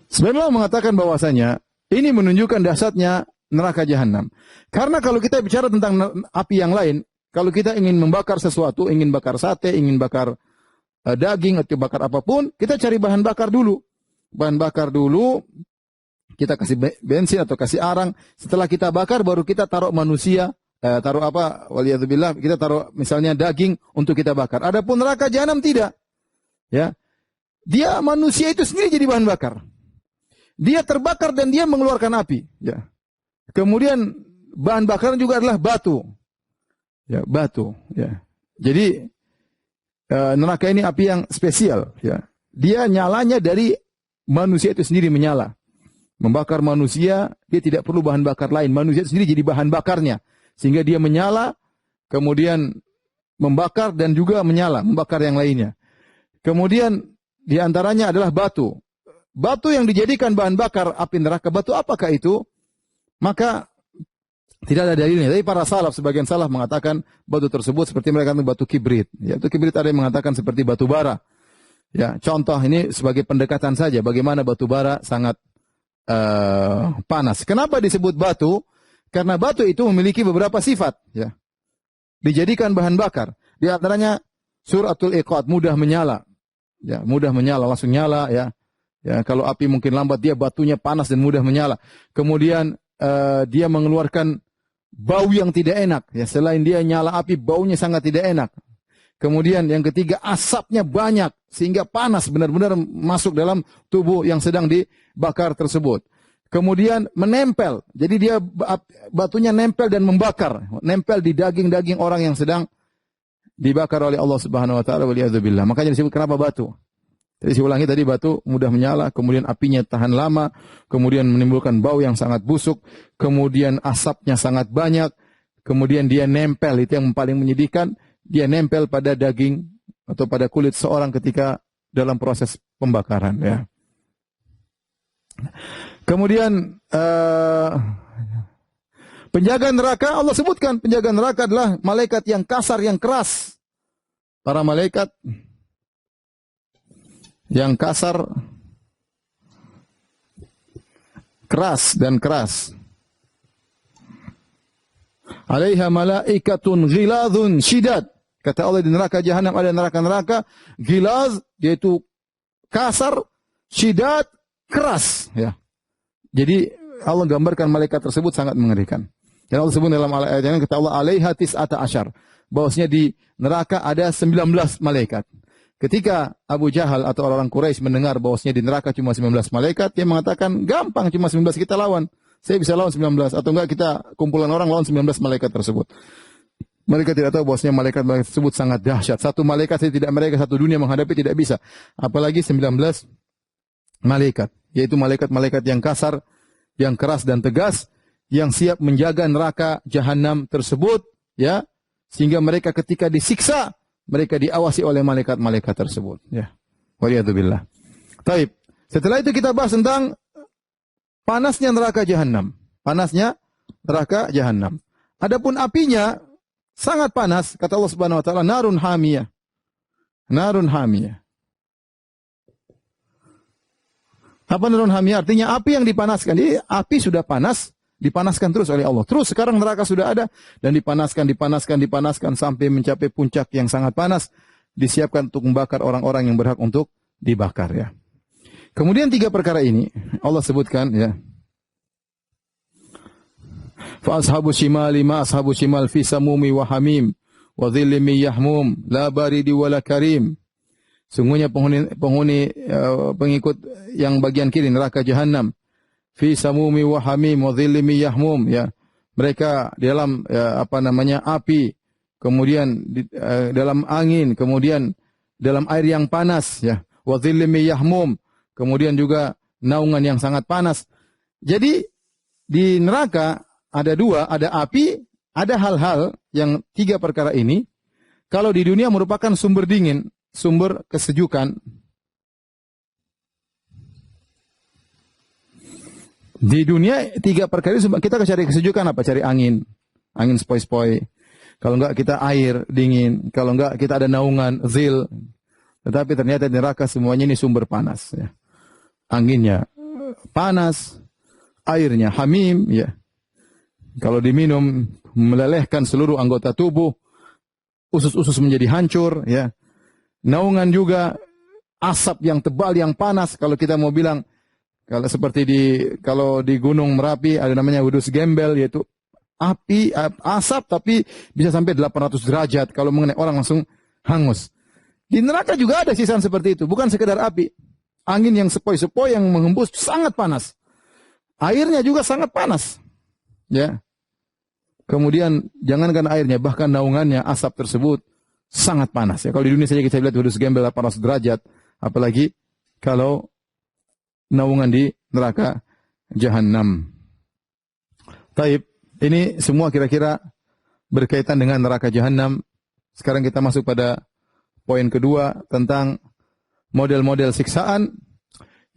Speaker 1: Sebenarnya Allah mengatakan bahwasanya ini menunjukkan dahsyatnya neraka jahanam. Karena kalau kita bicara tentang api yang lain, kalau kita ingin membakar sesuatu, ingin bakar sate, ingin bakar daging atau bakar apapun, kita cari bahan bakar dulu. Bahan bakar dulu, kita kasih bensin atau kasih arang. Setelah kita bakar, baru kita taruh manusia, taruh apa? Waliyadzubillah, kita taruh misalnya daging untuk kita bakar. Adapun neraka jahanam tidak. Ya, dia manusia itu sendiri jadi bahan bakar. Dia terbakar dan dia mengeluarkan api. Ya. Kemudian bahan bakaran juga adalah batu. Ya, batu. Ya. Jadi neraka ini api yang spesial. Ya. Dia nyalanya dari manusia itu sendiri menyala. Membakar manusia, dia tidak perlu bahan bakar lain. Manusia itu sendiri jadi bahan bakarnya. Sehingga dia menyala, kemudian membakar dan juga menyala, membakar yang lainnya. Kemudian diantaranya adalah batu. Batu yang dijadikan bahan bakar api neraka, batu apakah itu? Maka tidak ada dalilnya. Tapi para salaf, sebagian salaf mengatakan batu tersebut seperti mereka katakan batu kibrit. Ya, batu kibrit ada yang mengatakan seperti batu bara. Ya, contoh ini sebagai pendekatan saja bagaimana batu bara sangat panas. Kenapa disebut batu? Karena batu itu memiliki beberapa sifat. Ya, dijadikan bahan bakar. Di antaranya suratul iqad, mudah menyala. Ya, mudah menyala, langsung nyala. Ya, ya kalau api mungkin lambat, dia batunya panas dan mudah menyala. Kemudian dia mengeluarkan bau yang tidak enak. Ya, selain dia nyala api, baunya sangat tidak enak. Kemudian yang ketiga, asapnya banyak sehingga panas benar-benar masuk dalam tubuh yang sedang dibakar tersebut. Kemudian menempel. Jadi dia batunya nempel dan membakar, nempel di daging-daging orang yang sedang dibakar oleh Allah Subhanahu wa taala, waliyadzubillah. Makanya disebut kenapa batu? Jadi saya ulangi tadi, batu mudah menyala, kemudian apinya tahan lama, kemudian menimbulkan bau yang sangat busuk, kemudian asapnya sangat banyak, kemudian dia nempel, itu yang paling menyedihkan, dia nempel pada daging atau pada kulit seorang ketika dalam proses pembakaran. Ya. Kemudian penjaga neraka, Allah sebutkan penjaga neraka adalah malaikat yang kasar, yang keras. Para malaikat yang kasar, keras dan keras. Alaiha malaikatun ghiladun syidad. Kata Allah, di neraka jahanam ada neraka-neraka ghilaz, yaitu kasar, syidad, keras. Ya. Jadi Allah gambarkan malaikat tersebut sangat mengerikan. Dan Allah sebut dalam ayat yang kata Allah, alaiha tis'ata asyar. Bahwasanya di neraka ada 19 malaikat. Ketika Abu Jahal atau orang-orang Quraisy mendengar bahwasanya di neraka cuma 19 malaikat, dia mengatakan, gampang, cuma 19 kita lawan. Saya bisa lawan 19. Atau enggak, kita kumpulan orang lawan 19 malaikat tersebut. Mereka tidak tahu bahwasanya malaikat-malaikat tersebut sangat dahsyat. Satu malaikat saja tidak, mereka satu dunia menghadapi tidak bisa. Apalagi 19 malaikat. Yaitu malaikat-malaikat yang kasar, yang keras dan tegas, yang siap menjaga neraka jahanam tersebut. Ya, sehingga mereka ketika disiksa, mereka diawasi oleh malaikat-malaikat tersebut. Ya. Waliyadzubillah. Taib. Setelah itu kita bahas tentang panasnya neraka jahanam. Panasnya neraka jahanam. Adapun apinya sangat panas, kata Allah Subhanahu wa taala, narun hamiyah. Narun hamiyah. Apa narun hamiyah? Artinya api yang dipanaskan. Jadi api sudah panas, dipanaskan terus oleh Allah. Terus sekarang neraka sudah ada dan dipanaskan sampai mencapai puncak yang sangat panas, disiapkan untuk membakar orang-orang yang berhak untuk dibakar, ya. Kemudian 3 perkara ini Allah sebutkan, ya. Fa ashabu shimali ma ashabu shimal fi samumi wa hamim wa dhillim yahmum la baridi wala karim. Sungguhnya pengikut yang bagian kiri neraka jahanam, fi samumi wa hamim wa dhillim yahmum, ya. Mereka di dalam api, kemudian dalam angin, kemudian dalam air yang panas, ya. Wa dhillim yahmum, kemudian juga naungan yang sangat panas. Jadi di neraka ada dua, ada api, ada hal-hal yang tiga perkara ini, kalau di dunia merupakan sumber dingin, sumber kesejukan. Di dunia tiga perkara ini kita cari kesejukan apa? Cari angin, angin sepoi-sepoi. Kalau enggak kita air dingin, kalau enggak kita ada naungan, zil. Tetapi ternyata di neraka semuanya ini sumber panas. Ya. Anginnya panas, airnya hamim, ya. Kalau diminum melelehkan seluruh anggota tubuh, usus-usus menjadi hancur, ya. Naungan juga asap yang tebal yang panas. Kalau kita mau bilang kalau seperti kalau di Gunung Merapi ada namanya wedus gembel, yaitu api, asap tapi bisa sampai 800 derajat. Kalau mengenai orang langsung hangus. Di neraka juga ada sisaan seperti itu. Bukan sekedar api. Angin yang sepoi-sepoi yang menghembus sangat panas. Airnya juga sangat panas. Ya. Kemudian jangankan airnya, bahkan naungannya, asap tersebut sangat panas. Ya. Kalau di dunia saja kita lihat wedus gembel 800 derajat. Apalagi kalau naungan di neraka Jahannam. Taib. Ini semua kira-kira berkaitan dengan neraka Jahannam. Sekarang kita masuk pada poin kedua tentang model-model siksaan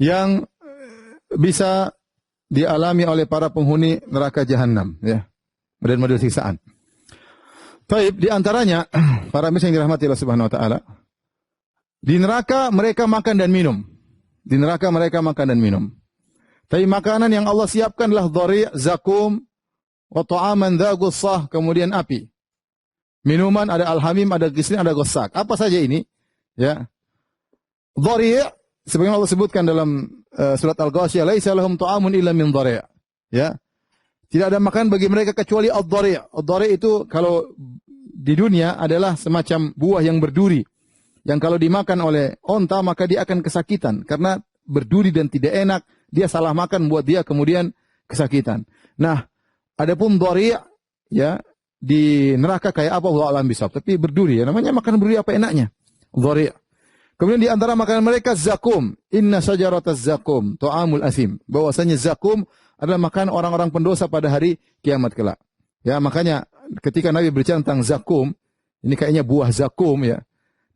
Speaker 1: yang bisa dialami oleh para penghuni neraka Jahannam. Ya. Model-model siksaan. Taib, di antaranya para misal yang dirahmati Allah Subhanahu wa taala. Di neraka mereka makan dan minum. Di neraka mereka makan dan minum. Tapi makanan yang Allah siapkan adalah dhari', zakum, wa ta'aman dha gussah, kemudian api. Minuman ada al-hamim, ada gislin, ada gossak. Apa saja ini? Ya. Dhari', sebagaimana Allah sebutkan dalam surat Al-Ghasyiyah, laisa lahum ta'amun illa min dhari'. Ya. Tidak ada makan bagi mereka kecuali ad-dhari'. Ad-dhari' itu kalau di dunia adalah semacam buah yang berduri. Yang kalau dimakan oleh onta maka dia akan kesakitan karena berduri dan tidak enak. Dia salah makan buat dia kemudian kesakitan. Nah, adapun dhari' ya di neraka kayak apa Allah alam bisawab, tapi berduri ya, namanya makan berduri apa enaknya? Dhari'. Kemudian di antara makanan mereka zakum. Inna syajarataz zakum ta'amul asim. Bahwasanya zakum adalah makan orang-orang pendosa pada hari kiamat kelak. Ya, makanya ketika Nabi berbicara tentang zakum, ini kayaknya buah zakum ya.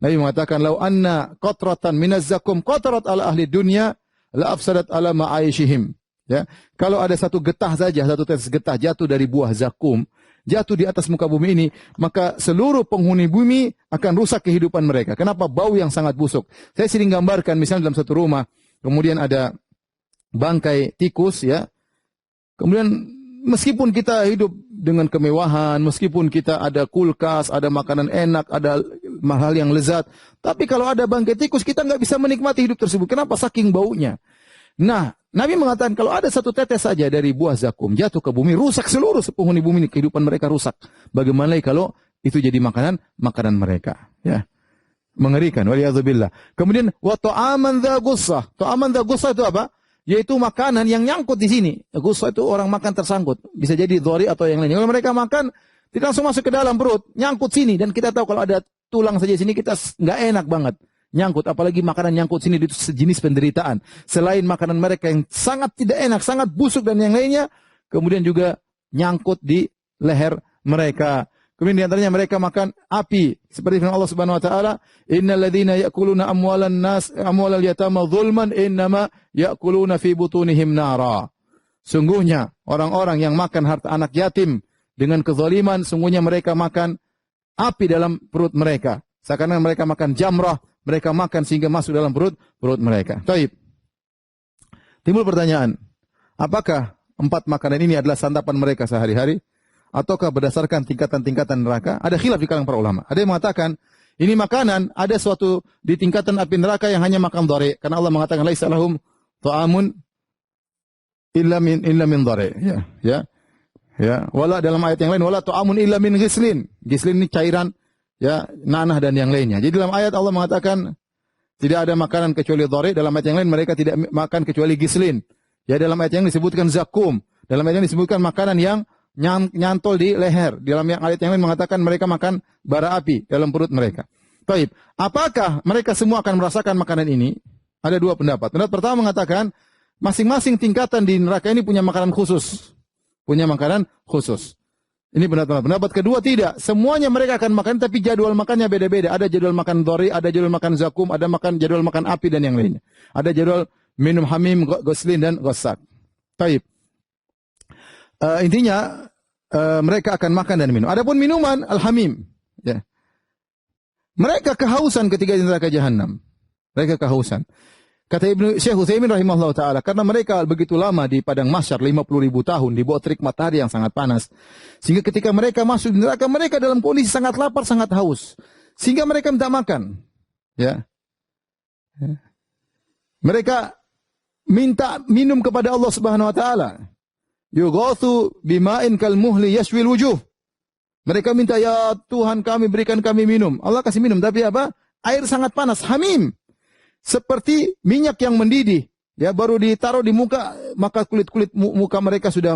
Speaker 1: Nabi mengatakan, "Lau anna qatratan minaz zakum qatarat ala ahli dunya la afsadat ala ma'aishihim." Ya, kalau ada satu getah saja, satu tetes getah jatuh dari buah zakum, jatuh di atas muka bumi ini, maka seluruh penghuni bumi akan rusak kehidupan mereka. Kenapa? Bau yang sangat busuk. Saya sering gambarkan misalnya dalam satu rumah, kemudian ada bangkai tikus ya. Kemudian meskipun kita hidup dengan kemewahan, meskipun kita ada kulkas, ada makanan enak, ada hal yang lezat, tapi kalau ada bangkai tikus kita nggak bisa menikmati hidup tersebut. Kenapa? Saking baunya. Nah, Nabi mengatakan kalau ada satu tetes saja dari buah zakum jatuh ke bumi, rusak seluruh penghuni bumi ini, kehidupan mereka rusak. Bagaimana kalau itu jadi makanan mereka? Ya, mengerikan. Waliyadzubillah. Kemudian wa ta'aman dha gussah. Ta'aman dha gussah itu apa? Yaitu makanan yang nyangkut di sini. Gussah itu orang makan tersangkut. Bisa jadi dhari atau yang lainnya. Kalau mereka makan tidak langsung masuk ke dalam perut, nyangkut sini, dan kita tahu kalau ada tulang saja sini kita nggak enak banget. Nyangkut, apalagi makanan nyangkut sini itu sejenis penderitaan. Selain makanan mereka yang sangat tidak enak, sangat busuk dan yang lainnya, kemudian juga nyangkut di leher mereka. Kemudian di antaranya mereka makan api. Seperti firman Allah Subhanahu wa taala, "Innal ladzina ya'kuluna amwalal yatama dzulman innama ya'kuluna fi butunihim nara." Sungguhnya orang-orang yang makan harta anak yatim dengan kezaliman, sungguhnya mereka makan api dalam perut mereka. Seakan-akan mereka makan jamrah, mereka makan sehingga masuk dalam perut mereka. Taib. Timbul pertanyaan, apakah 4 makanan ini adalah santapan mereka sehari-hari? Ataukah berdasarkan tingkatan-tingkatan neraka? Ada khilaf di kalangan para ulama. Ada yang mengatakan, ini makanan, ada suatu di tingkatan api neraka yang hanya makan dhari. Karena Allah mengatakan, laisa lahum ta'amun illa min dhari. Ya. Wala dalam ayat yang lain, wala ta'amun illa min ghislin. Ghislin ini cairan, ya, nanah dan yang lainnya. Jadi dalam ayat Allah mengatakan, tidak ada makanan kecuali dhari. Dalam ayat yang lain, mereka tidak makan kecuali ghislin. Ya, dalam ayat yang disebutkan zakum. Dalam ayat yang disebutkan makanan yang nyantol di leher. Dalam ayat yang lain mengatakan mereka makan bara api dalam perut mereka. Baik, apakah mereka semua akan merasakan makanan ini? Ada 2 pendapat. Pendapat pertama mengatakan masing-masing tingkatan di neraka ini punya makanan khusus. punya makanan khusus. Ini pendapat. Pendapat kedua tidak. Semuanya mereka akan makan, tapi jadwal makannya beda-beda. Ada jadwal makan dhari, ada jadwal makan zakum, ada jadwal makan api dan yang lainnya. Ada jadwal minum hamim, ghuslin dan ghassak. Taib. Intinya mereka akan makan dan minum. Adapun minuman al-hamim, ya. Mereka kehausan ketika di neraka jahanam. Mereka kehausan. Kata Syekh Utsaimin rahimahullah ta'ala, karena mereka begitu lama di padang mahsyar, 50.000 tahun, di bawah terik matahari yang sangat panas. Sehingga ketika mereka masuk di neraka, mereka dalam kondisi sangat lapar, sangat haus. Sehingga mereka minta makan. Ya. Mereka minta minum kepada Allah Subhanahu wa taala. Yughathu bima'in kal muhli yashwil wujuh. Mereka minta, ya Tuhan kami, berikan kami minum. Allah kasih minum, tapi apa? Air sangat panas, hamim. Seperti minyak yang mendidih, ya, baru ditaruh di muka, maka kulit-kulit muka mereka sudah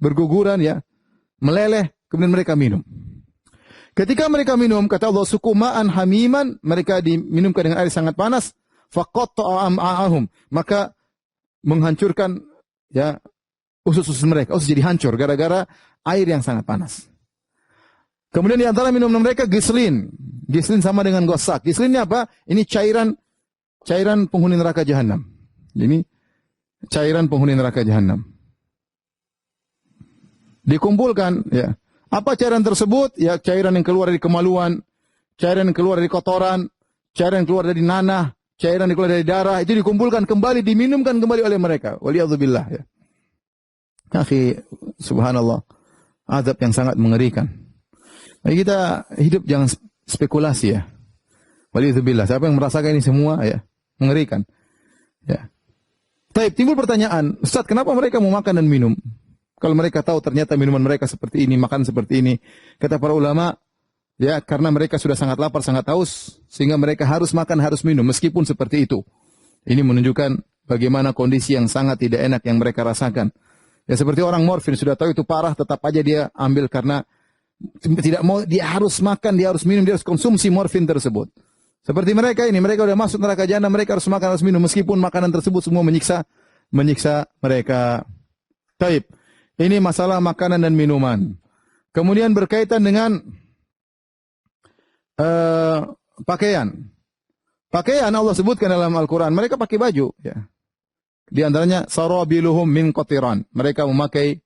Speaker 1: berguguran, ya, meleleh, kemudian mereka minum. Ketika mereka minum, kata Allah, sukuma'an hamiman, mereka diminumkan dengan air sangat panas, faqatta'a am'a'ahum, maka menghancurkan, ya, usus-usus mereka, usus jadi hancur gara-gara air yang sangat panas. Kemudian di antara minum mereka gislin. Gislin sama dengan ghassak. Gislin ini apa? Ini cairan penghuni neraka jahanam. Ini cairan penghuni neraka jahanam. Dikumpulkan, ya. Apa cairan tersebut? Ya, cairan yang keluar dari kemaluan, cairan yang keluar dari kotoran, cairan yang keluar dari nanah, cairan yang keluar dari darah, itu dikumpulkan kembali, diminumkan kembali oleh mereka. Waliyadzubillah, ya. Akhi, subhanallah. Azab yang sangat mengerikan. Jadi kita hidup jangan spekulasi, ya. Waliyadzubillah. Siapa yang merasakan ini semua, ya, mengerikan. Ya. Tapi timbul pertanyaan, Ustaz, kenapa mereka mau makan dan minum? Kalau mereka tahu ternyata minuman mereka seperti ini, makan seperti ini. Kata para ulama, ya, karena mereka sudah sangat lapar, sangat haus, sehingga mereka harus makan, harus minum, meskipun seperti itu. Ini menunjukkan bagaimana kondisi yang sangat tidak enak yang mereka rasakan. Ya, seperti orang morfin, sudah tahu itu parah, tetap aja dia ambil karena tidak mau, dia harus makan, dia harus minum, dia harus konsumsi morfin tersebut. Seperti mereka ini, mereka sudah masuk neraka jahanam, mereka harus makan, harus minum, meskipun makanan tersebut semua menyiksa mereka. Taib. Ini masalah makanan dan minuman. Kemudian berkaitan dengan pakaian. Pakaian Allah sebutkan dalam Al-Quran, mereka pakai baju. Ya. Di antaranya, sarabiluhum min qatiran. Mereka memakai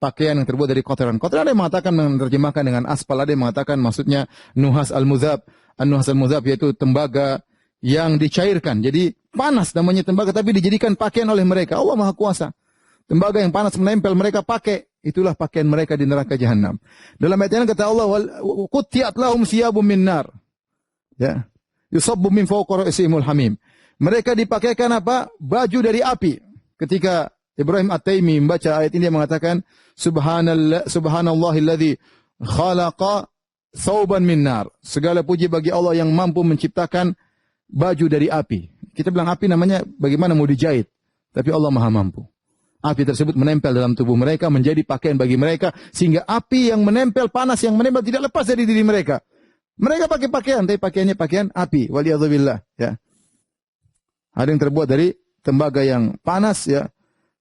Speaker 1: pakaian yang terbuat dari kotoran. Kotoran ada yang mengatakan, menerjemahkan dengan aspal, ada yang mengatakan maksudnya nuhas al-muzab. An-nuhas al-muzab yaitu tembaga yang dicairkan. Jadi panas namanya tembaga, tapi dijadikan pakaian oleh mereka. Allah Maha Kuasa. Tembaga yang panas menempel, mereka pakai. Itulah pakaian mereka di neraka jahanam. Dalam ayat yang kata Allah, qutti'at lahum siyabum min nar. Ya. Yusabbu min fawqa ra'sihimul hamim. Mereka dipakaikan apa? Baju dari api. Ketika Ibrahim At-Taimi membaca ayat ini, dia mengatakan, Subhanallahilladzi khalaqa thawban min nar. Segala puji bagi Allah yang mampu menciptakan baju dari api. Kita bilang api namanya bagaimana mau dijahit. Tapi Allah Maha mampu. Api tersebut menempel dalam tubuh mereka, menjadi pakaian bagi mereka, sehingga api yang menempel, panas yang menempel tidak lepas dari diri mereka. Mereka pakai pakaian, tapi pakaiannya pakaian api. Waliyadzubillah, ya. Ada yang terbuat dari tembaga yang panas, ya.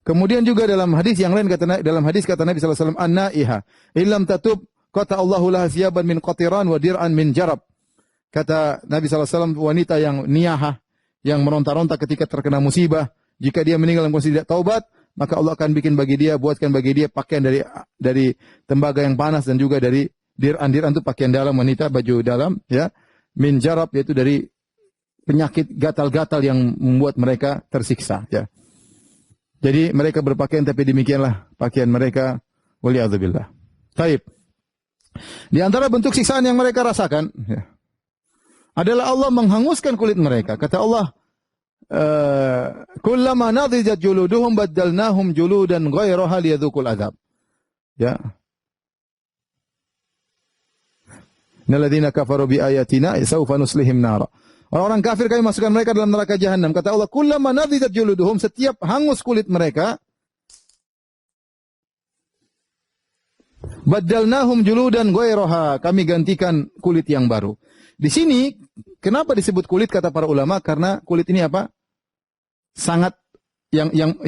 Speaker 1: Kemudian juga dalam hadis yang lain, dalam hadis kata Nabi SAW, An-na'iha, illam tatub, kata Allahu laha siyaban min qatiran wa dir'an min jarab. Kata Nabi SAW, wanita yang niyahah, yang meronta-ronta ketika terkena musibah, jika dia meninggal dalam kondisi tidak taubat, maka Allah akan buatkan bagi dia pakaian dari tembaga yang panas dan juga dari dir'an. Dir'an itu pakaian dalam wanita, baju dalam, ya. Min jarab, yaitu dari penyakit gatal-gatal yang membuat mereka tersiksa, ya. Jadi mereka berpakaian, tapi demikianlah pakaian mereka. Waliyadzubillah. Taib. Di antara bentuk siksaan yang mereka rasakan, ya, adalah Allah menghanguskan kulit mereka. Kata Allah, kullama nadijat juluduhum baddalnahum juludan ghairaha liyadzuqul azab. Ya. Innalladzina kafaru bi ayatina sawfa nuslihim nara. Orang-orang kafir kami masukkan mereka dalam neraka jahanam. Kata Allah, kullama nadijat juluduhum, setiap hangus kulit mereka, baddalnahum juludan ghairaha, kami gantikan kulit yang baru. Di sini kenapa disebut kulit kata para ulama? Karena kulit ini apa? Sangat yang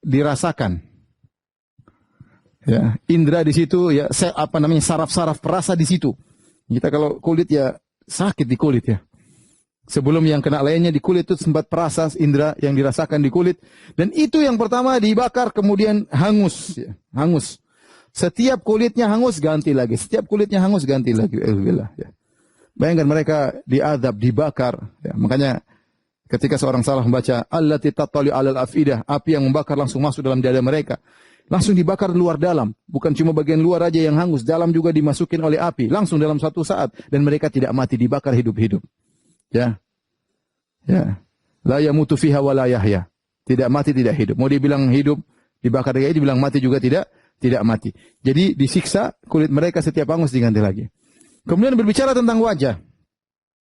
Speaker 1: dirasakan. Ya, indra di situ ya, saraf-saraf perasa di situ. Kita kalau kulit ya sakit di kulit ya. Sebelum yang kena lainnya di kulit itu sempat perasa indra yang dirasakan di kulit, dan itu yang pertama dibakar kemudian hangus ya, hangus. Setiap kulitnya hangus ganti lagi, setiap kulitnya hangus ganti lagi. Alhamdulillah ya. Bayangkan mereka diazab, dibakar ya. Makanya ketika seorang salah membaca allati tattali 'alal afidah, api yang membakar langsung masuk dalam dada mereka. Langsung dibakar luar dalam, bukan cuma bagian luar aja yang hangus, dalam juga dimasukin oleh api, langsung dalam satu saat, dan mereka tidak mati, dibakar hidup-hidup. Ya. Ya. La yamutu fiha wa la yahya. Tidak mati, tidak hidup. Mau dibilang hidup, dibakar lagi, dibilang mati juga tidak mati. Jadi disiksa, kulit mereka setiap hangus diganti lagi. Kemudian berbicara tentang wajah.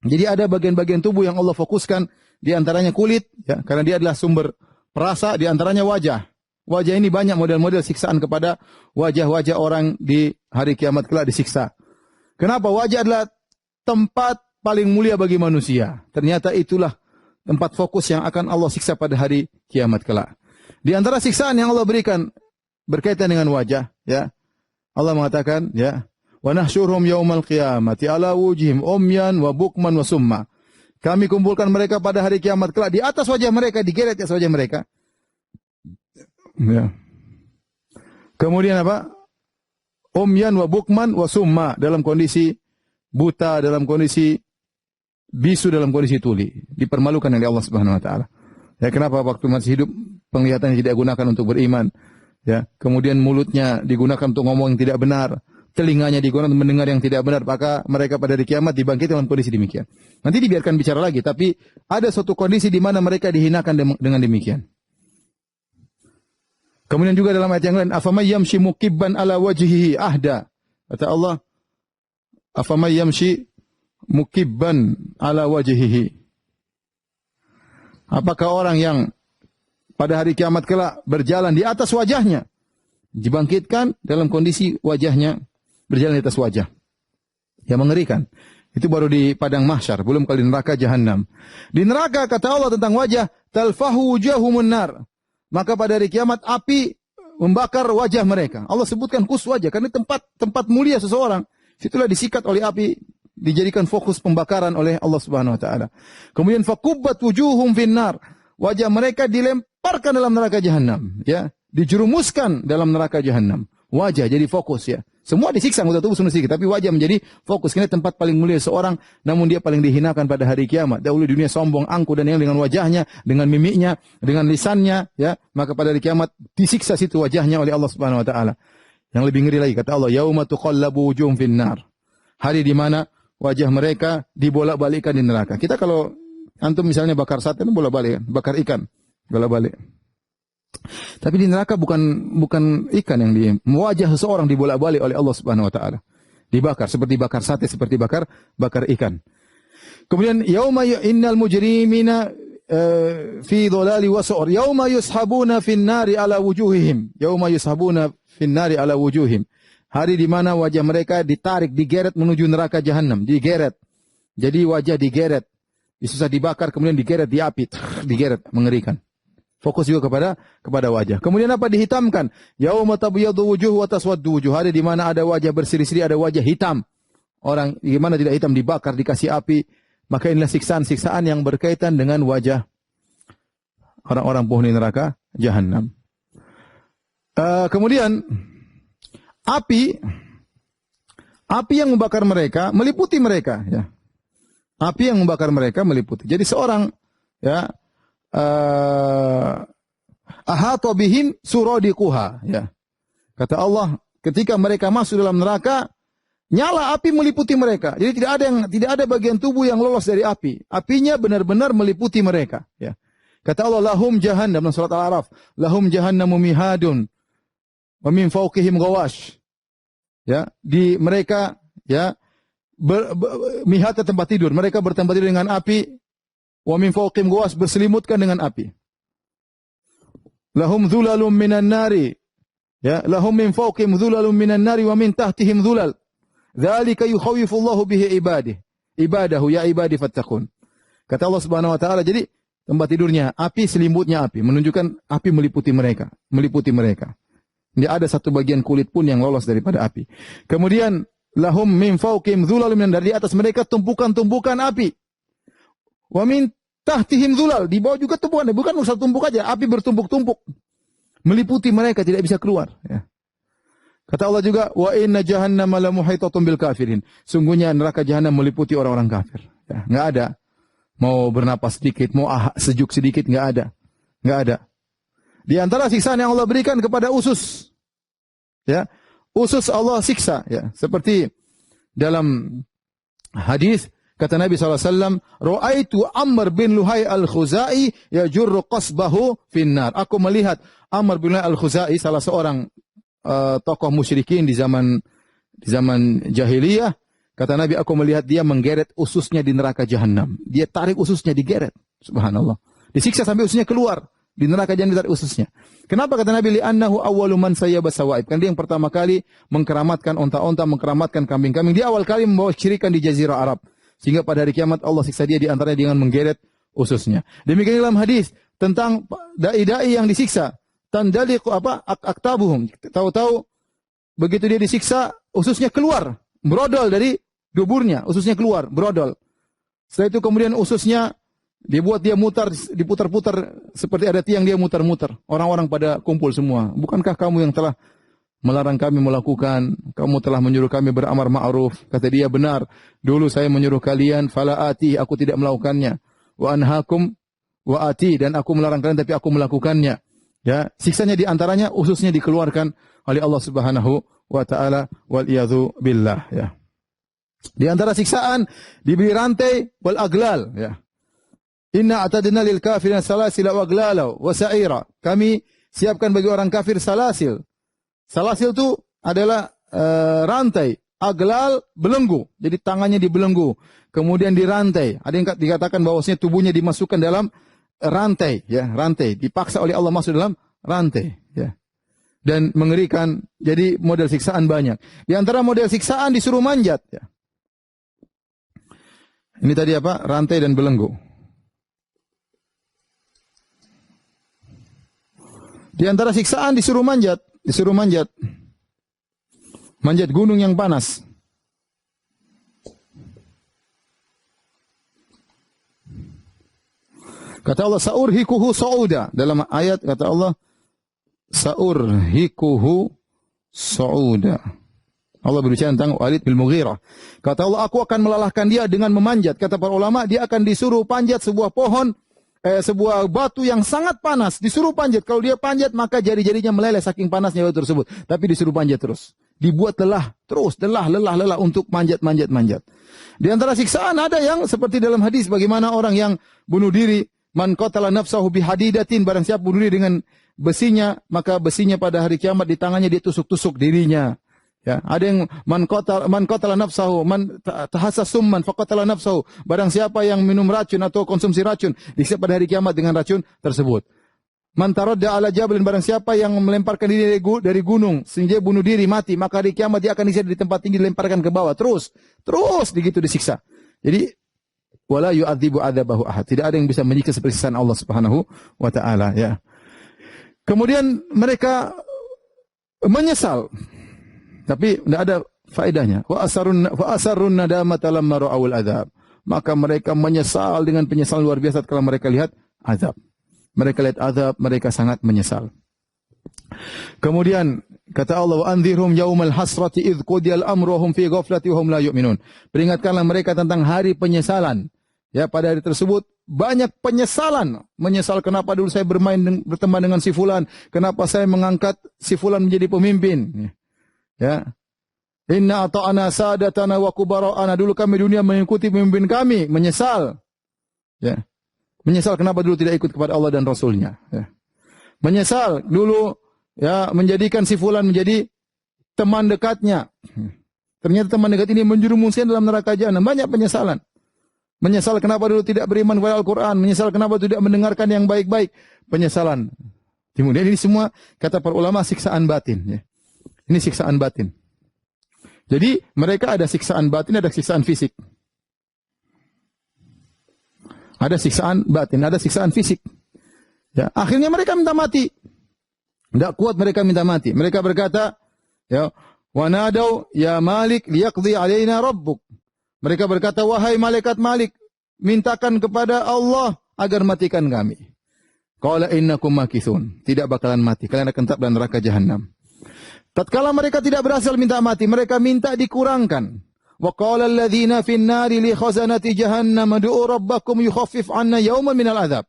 Speaker 1: Jadi ada bagian-bagian tubuh yang Allah fokuskan, di antaranya kulit, ya, karena dia adalah sumber perasa, di antaranya wajah. Wajah ini banyak model-model siksaan kepada wajah-wajah orang di hari kiamat kelak disiksa. Kenapa? Wajah adalah tempat paling mulia bagi manusia. Ternyata itulah tempat fokus yang akan Allah siksa pada hari kiamat kelak. Di antara siksaan yang Allah berikan berkaitan dengan wajah, ya. Allah mengatakan, ya, wa nahsyurhum yaumal qiyamati ala wujhihim umyan wa bukman wa summa. Kami kumpulkan mereka pada hari kiamat kelak, di atas wajah mereka, digeret atas wajah mereka. Ya. Kemudian apa? Umyan wa bukman wa summa, dalam kondisi buta, dalam kondisi bisu, dalam kondisi tuli, dipermalukan oleh Allah Subhanahu wa taala. Ya, kenapa waktu masih hidup penglihatannya tidak digunakan untuk beriman? Ya, kemudian mulutnya digunakan untuk ngomong yang tidak benar, telinganya digunakan untuk mendengar yang tidak benar, maka mereka pada hari kiamat dibangkit dalam kondisi demikian. Nanti dibiarkan bicara lagi, tapi ada suatu kondisi di mana mereka dihinakan dengan demikian. Kemudian juga dalam ayat yang lain, afamay yamshi mukibban ala wajhihi ahda. Kata Allah, afamay yamshi mukibban ala wajhihi. Apakah orang yang pada hari kiamat kelak berjalan di atas wajahnya, dibangkitkan dalam kondisi wajahnya berjalan di atas wajah. Ya, mengerikan. Itu baru di padang mahsyar, belum kali neraka jahanam. Di neraka kata Allah tentang wajah, talfahu wujuhumun nar. Maka pada hari kiamat api membakar wajah mereka. Allah sebutkan khusus wajah karena tempat mulia seseorang. Situlah disikat oleh api, dijadikan fokus pembakaran oleh Allah Subhanahu wa taala. Kemudian fakubbat wujuhum finnar. Wajah mereka dilemparkan dalam neraka jahanam, ya, dijerumuskan dalam neraka jahanam. Wajah jadi fokus, ya. Semua disiksa anggota tubuh semua disiksa, tapi wajah menjadi fokus. Ini tempat paling mulia seorang, namun dia paling dihinakan pada hari kiamat. Dahulu dunia sombong, angkuh dan yang dengan wajahnya, dengan mimiknya, dengan lisannya, ya, maka pada hari kiamat disiksa situ wajahnya oleh Allah Subhanahu wa taala. Yang lebih ngeri lagi kata Allah, yauma tuqallabu wujuhum finnar. Hari di mana wajah mereka dibolak-balikkan di neraka. Kita kalau antum misalnya bakar sate itu bolak-balik kan, bakar ikan, bolak-balik. Tapi di neraka bukan ikan yang wajah seseorang dibolak-balik oleh Allah Subhanahu wa taala. Dibakar seperti bakar sate, seperti bakar ikan. Kemudian yauma innal mujrimina fi dhalali wa su'ur yauma yushabuna fin nari ala wujuhihim. Yauma yushabuna fin nari ala wujuhihim. Hari di mana wajah mereka ditarik, digeret menuju neraka jahanam, digeret. Jadi wajah digeret. Susah dibakar kemudian digeret di api, digeret, mengerikan. Fokus juga kepada wajah. Kemudian apa? Dihitamkan. Yauma tabyadu wujuh wa taswaddu wujuh. Hari di mana ada wajah berseri-seri, ada wajah hitam. Orang gimana tidak hitam, dibakar, dikasih api. Maka inilah siksaan-siksaan yang berkaitan dengan wajah orang-orang penghuni neraka jahanam. Kemudian api yang membakar mereka meliputi mereka, ya. Api yang membakar mereka meliputi. Jadi seorang, ya, ahata bihim suradiquha, ya. Kata Allah, ketika mereka masuk dalam neraka, nyala api meliputi mereka. Jadi tidak ada bagian tubuh yang lolos dari api. Apinya benar-benar meliputi mereka, ya. Kata Allah, lahum jahannam, dalam surat Al-A'raf, lahum jahannamu mihadun wa min fawqihim ghawash. Ya, di mereka, ya, mihatnya tempat tidur. Mereka bertempat tidur dengan api. Wa min fawqihim ghawash, berselimutkan dengan api. Lahum dhulalum minan nari. Ya, lahum min fawqihim dhulalum minan nari wa min tahtihim dhulal. Dzalika yukhawwifullahu bihi ibadahu ya ibadi fattaqun. Kata Allah Subhanahu wa taala, jadi tempat tidurnya api, selimutnya api, menunjukkan api meliputi mereka, meliputi mereka. Tidak ada satu bagian kulit pun yang lolos daripada api. Kemudian lahum min fawqihim dhulalun minan nar, di atas mereka tumpukan-tumpukan api. Wa min tahtihim dhulal, di bawah juga tumpukan, bukan satu tumpuk aja, api bertumpuk-tumpuk. Meliputi mereka, tidak bisa keluar, ya. Kata Allah juga, wa inna jahannama la muhitatun bil kafirin. Sungguhnya neraka jahanam meliputi orang-orang kafir. Ya, enggak ada mau bernapas sedikit, mau sejuk sedikit, enggak ada. Enggak ada. Di antara siksaan yang Allah berikan kepada usus, ya, usus Allah siksa, ya, seperti dalam hadis kata Nabi SAW, "Ra'aitu Amr bin Luhai al-Khuzai yajurru qasbahu finnar." Aku melihat Amr bin Luhai al-Khuzai, salah seorang tokoh musyrikin di zaman jahiliyah. Kata Nabi, aku melihat dia menggeret ususnya di neraka jahanam. Dia tarik ususnya, digeret. Subhanallah. Disiksa sampai ususnya keluar. Di neraka jahanam ditarik ususnya. Kenapa kata Nabi? Li'annahu awwalu man sayyaba sawaib. Kan dia yang pertama kali mengkeramatkan onta-onta, mengkeramatkan kambing-kambing. Dia awal kali membawa syirikan di jazirah Arab. Sehingga pada hari kiamat Allah siksa dia di antaranya dengan menggeret ususnya. Demikian dalam hadis tentang dai-dai yang disiksa. Tandaliqu aktabuhum. Tahu-tahu begitu dia disiksa, ususnya keluar, brodol dari duburnya, ususnya keluar, brodol. Setelah itu kemudian ususnya dibuat dia mutar, diputar-putar seperti ada tiang, dia mutar-mutar. Orang-orang pada kumpul semua. Bukankah kamu yang telah melarang kami melakukan, kamu telah menyuruh kami beramar ma'ruf? Kata dia, benar. Dulu saya menyuruh kalian, fala ati, aku tidak melakukannya. Wa anhakum wa ati, dan aku melarang kalian tapi aku melakukannya. Ya, siksanya di antaranya ususnya dikeluarkan oleh Allah Subhanahu wa taala, wal iyadzu billah, ya. Di antara siksaan diberi rantai wal aglal, ya. Inna atadna lil kafirin salasil wa aglala wa sa'ira. Kami siapkan bagi orang kafir salasil. Salasil itu adalah rantai, aglal belenggu. Jadi tangannya dibelenggu, kemudian dirantai. Ada yang dikatakan bahwasanya tubuhnya dimasukkan dalam rantai, ya, rantai. Dipaksa oleh Allah masuk dalam rantai, ya. Dan mengerikan. Jadi model siksaan banyak. Di antara model siksaan disuruh manjat, ya. Ini tadi apa? Rantai dan belenggu. Di antara siksaan disuruh manjat, manjat gunung yang panas. Kata Allah, saurhikuhu sa'uda. Dalam ayat kata Allah, saurhikuhu sa'uda. Allah berbicara tentang Walid bin Mughirah. Kata Allah, aku akan melalahkan dia dengan memanjat. Kata para ulama, dia akan disuruh panjat sebuah pohon, sebuah batu yang sangat panas. Disuruh panjat. Kalau dia panjat, maka jari-jarinya meleleh saking panasnya batu tersebut. Tapi disuruh panjat terus. Dibuat lelah terus, lelah untuk manjat. Di antara siksaan ada yang seperti dalam hadis, bagaimana orang yang bunuh diri, man qatala nafsahu bihadidatin, barang siapa bunuh diri dengan besinya, maka besinya pada hari kiamat di tangannya ditusuk-tusuk dirinya. Ya, ada yang man qatala nafsahu, man tahassa summan faqatala nafsahu, barang siapa yang minum racun atau konsumsi racun, disiksa pada hari kiamat dengan racun tersebut. Man taradda ala jabalin, barang siapa yang melemparkan diri dari gunung sehingga bunuh diri mati, maka hari kiamat dia akan disiksa di tempat tinggi, dilemparkan ke bawah, terus begitu disiksa. Jadi wala yu'adzibu adzabahu ahad. Tidak ada yang bisa menyiksa seperti siksaan Allah Subhanahu wa taala, ya. Kemudian mereka menyesal, tapi tidak ada faedahnya. Wa asarrun nadamata lamma ra'awul adzab. Maka mereka menyesal dengan penyesalan luar biasa kalau mereka lihat azab. Mereka lihat azab, mereka sangat menyesal. Kemudian kata Allah, wa anzirhum yaumal hasrati idz qudiyal amru hum fi ghaflati wa hum la yu'minun. Peringatkanlah mereka tentang hari penyesalan. Ya, pada hari tersebut banyak penyesalan. Menyesal kenapa dulu saya berteman dengan si fulan, kenapa saya mengangkat si fulan menjadi pemimpin. Ya. Inna ata'ana sadatana wa kubara'ana, dulu kami dunia mengikuti pemimpin kami, menyesal. Ya. Menyesal kenapa dulu tidak ikut kepada Allah dan Rasulnya. Ya. Menyesal dulu, ya, menjadikan si fulan menjadi teman dekatnya. Ternyata teman dekat ini menjerumuskan dalam neraka jahanam. Banyak penyesalan. Menyesal kenapa dulu tidak beriman kepada Al-Quran. Menyesal kenapa tidak mendengarkan yang baik-baik. Penyesalan. Kemudian ini semua kata para ulama siksaan batin. Ya. Ini siksaan batin. Jadi mereka ada siksaan batin, ada siksaan fisik. Ada siksaan batin, ada siksaan fisik. Ya, akhirnya mereka minta mati. Tidak kuat mereka minta mati. Mereka berkata, ya, wa nadau ya Malik liyaqdi alaina rabbuk. Mereka berkata, wahai malaikat Malik, mintakan kepada Allah agar matikan kami. Qala innakum makithun. Tidak bakalan mati. Kalian akan tetap dalam neraka jahanam. Tatkala mereka tidak berhasil minta mati, mereka minta dikurangkan. Wa qala alladhina fin nari li khazanati jahannam ud'u rabbakum yukhaffif 'anna yawman minal adzab.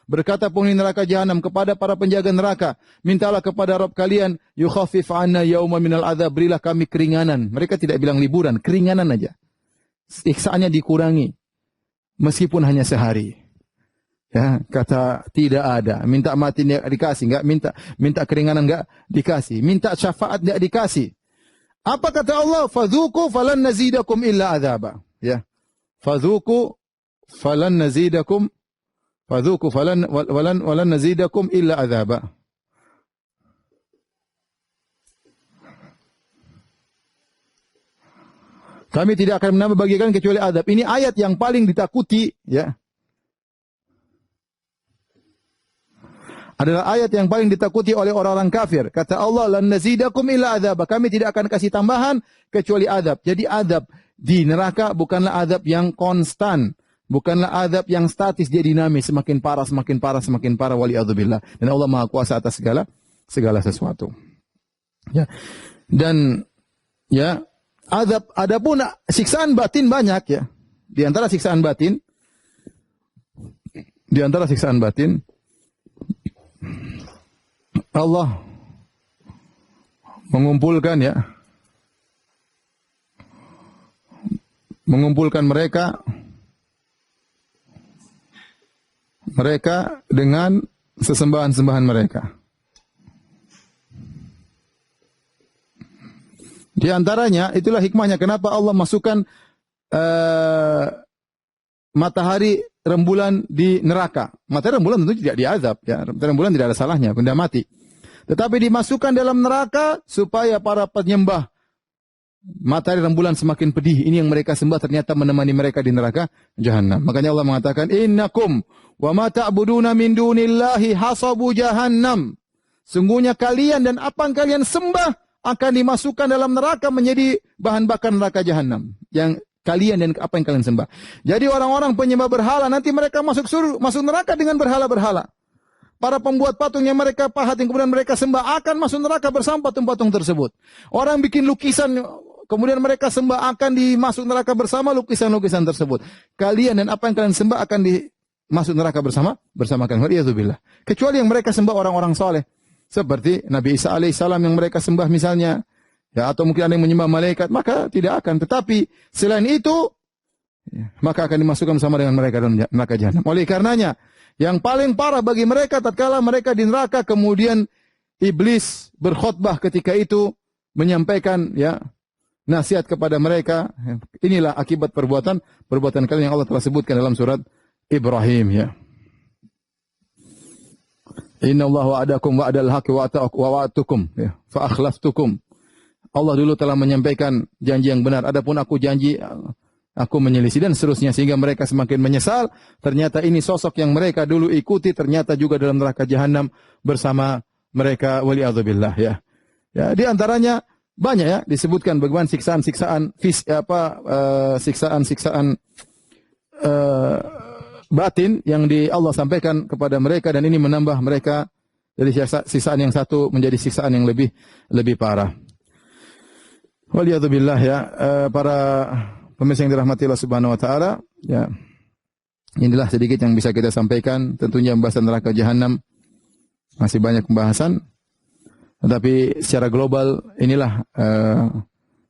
Speaker 1: Berkata penghuni neraka jahanam kepada para penjaga neraka, mintalah kepada Rabb kalian, yukhaffif 'anna yawman minal adzab, berilah kami keringanan. Mereka tidak bilang liburan, keringanan aja. Siksaannya dikurangi meskipun hanya sehari. Ya, kata tidak ada. Minta mati enggak dikasih, enggak minta keringanan enggak dikasih, minta syafaat enggak dikasih. Apa kata Allah? Fadzuku falan nazidakum illa adzaba. Ya. Fadzuku falan nazidakum Fadzuku walan nazidakum illa adzaba. Kami tidak akan menambah bagi kalian kecuali azab. Ini ayat yang paling ditakuti, ya. Adalah ayat yang paling ditakuti oleh orang-orang kafir. Kata Allah, lan nazidakum illa adzaba. Kami tidak akan kasih tambahan kecuali azab. Jadi azab di neraka bukanlah azab yang konstan. Bukanlah azab yang statis, dia dinamis, semakin parah, semakin parah, semakin parah, wali'adzubillah. Dan Allah Maha Kuasa atas segala sesuatu. Ya. Dan ya, azab, adapun siksaan batin banyak ya. Di antara siksaan batin Allah mengumpulkan mereka dengan sesembahan-sembahan mereka. Di antaranya, itulah hikmahnya kenapa Allah masukkan matahari rembulan di neraka. Matahari rembulan tentu tidak diazab, ya. Matahari rembulan tidak ada salahnya, benda mati. Tetapi dimasukkan dalam neraka supaya para penyembah matahari rembulan semakin pedih. Ini yang mereka sembah ternyata menemani mereka di neraka jahanam. Makanya Allah mengatakan, innakum wa ma ta'buduna min dunillahi hasabu jahannam. Sungguhnya kalian dan apa yang kalian sembah akan dimasukkan dalam neraka menjadi bahan bakar neraka jahanam. Yang kalian dan apa yang kalian sembah. Jadi orang-orang penyembah berhala nanti mereka masuk neraka dengan berhala-berhala. Para pembuat patung yang mereka pahat yang kemudian mereka sembah akan masuk neraka bersama patung-patung tersebut. Orang bikin lukisan kemudian mereka sembah akan dimasuk neraka bersama lukisan-lukisan tersebut. Kalian dan apa yang kalian sembah akan masuk neraka bersama kalian. Waliyadzubillah. Kecuali yang mereka sembah orang-orang soleh. Seperti Nabi Isa alaihissalam yang mereka sembah misalnya. Ya, atau mungkin ada yang menyembah malaikat. Maka tidak akan. Tetapi selain itu, ya, maka akan dimasukkan bersama dengan mereka dalam neraka jahanam. Oleh karenanya, yang paling parah bagi mereka tatkala mereka di neraka kemudian iblis berkhutbah ketika itu menyampaikan ya nasihat kepada mereka. Inilah akibat perbuatan kalian yang Allah telah sebutkan dalam surat Ibrahim ya. Inna Allah wa'adakum wa'adal haqqi wa'atukum ya fa akhlaftukum. Allah dulu telah menyampaikan janji yang benar, adapun aku janji aku menyelisih dan seterusnya sehingga mereka semakin menyesal. Ternyata ini sosok yang mereka dulu ikuti ternyata juga dalam neraka jahanam bersama mereka wali'adzubillah ya. Ya, di antaranya banyak ya disebutkan bagaimana siksaan-siksaan batin yang Allah sampaikan kepada mereka dan ini menambah mereka dari siksaan yang satu menjadi siksaan yang lebih parah. Waliyadzubillah ya, para pemirsa yang dirahmati Allah Subhanahu wa taala, ya. Inilah sedikit yang bisa kita sampaikan. Tentunya pembahasan neraka jahanam masih banyak pembahasan. Tetapi secara global inilah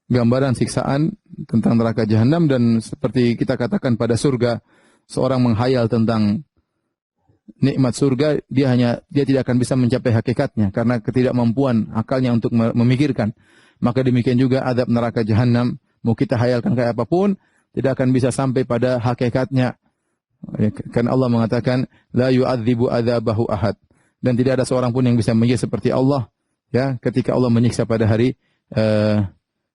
Speaker 1: gambaran siksaan tentang neraka jahanam dan seperti kita katakan pada surga, seorang menghayal tentang nikmat surga, dia tidak akan bisa mencapai hakikatnya karena ketidakmampuan akalnya untuk memikirkan. Maka demikian juga azab neraka jahanam, mau kita hayalkan kayak apapun, tidak akan bisa sampai pada hakikatnya. Karena Allah mengatakan, la yu'adzibu adzabahu ahad. Dan tidak ada seorang pun yang bisa menyiksa seperti Allah, ya, ketika Allah menyiksa pada hari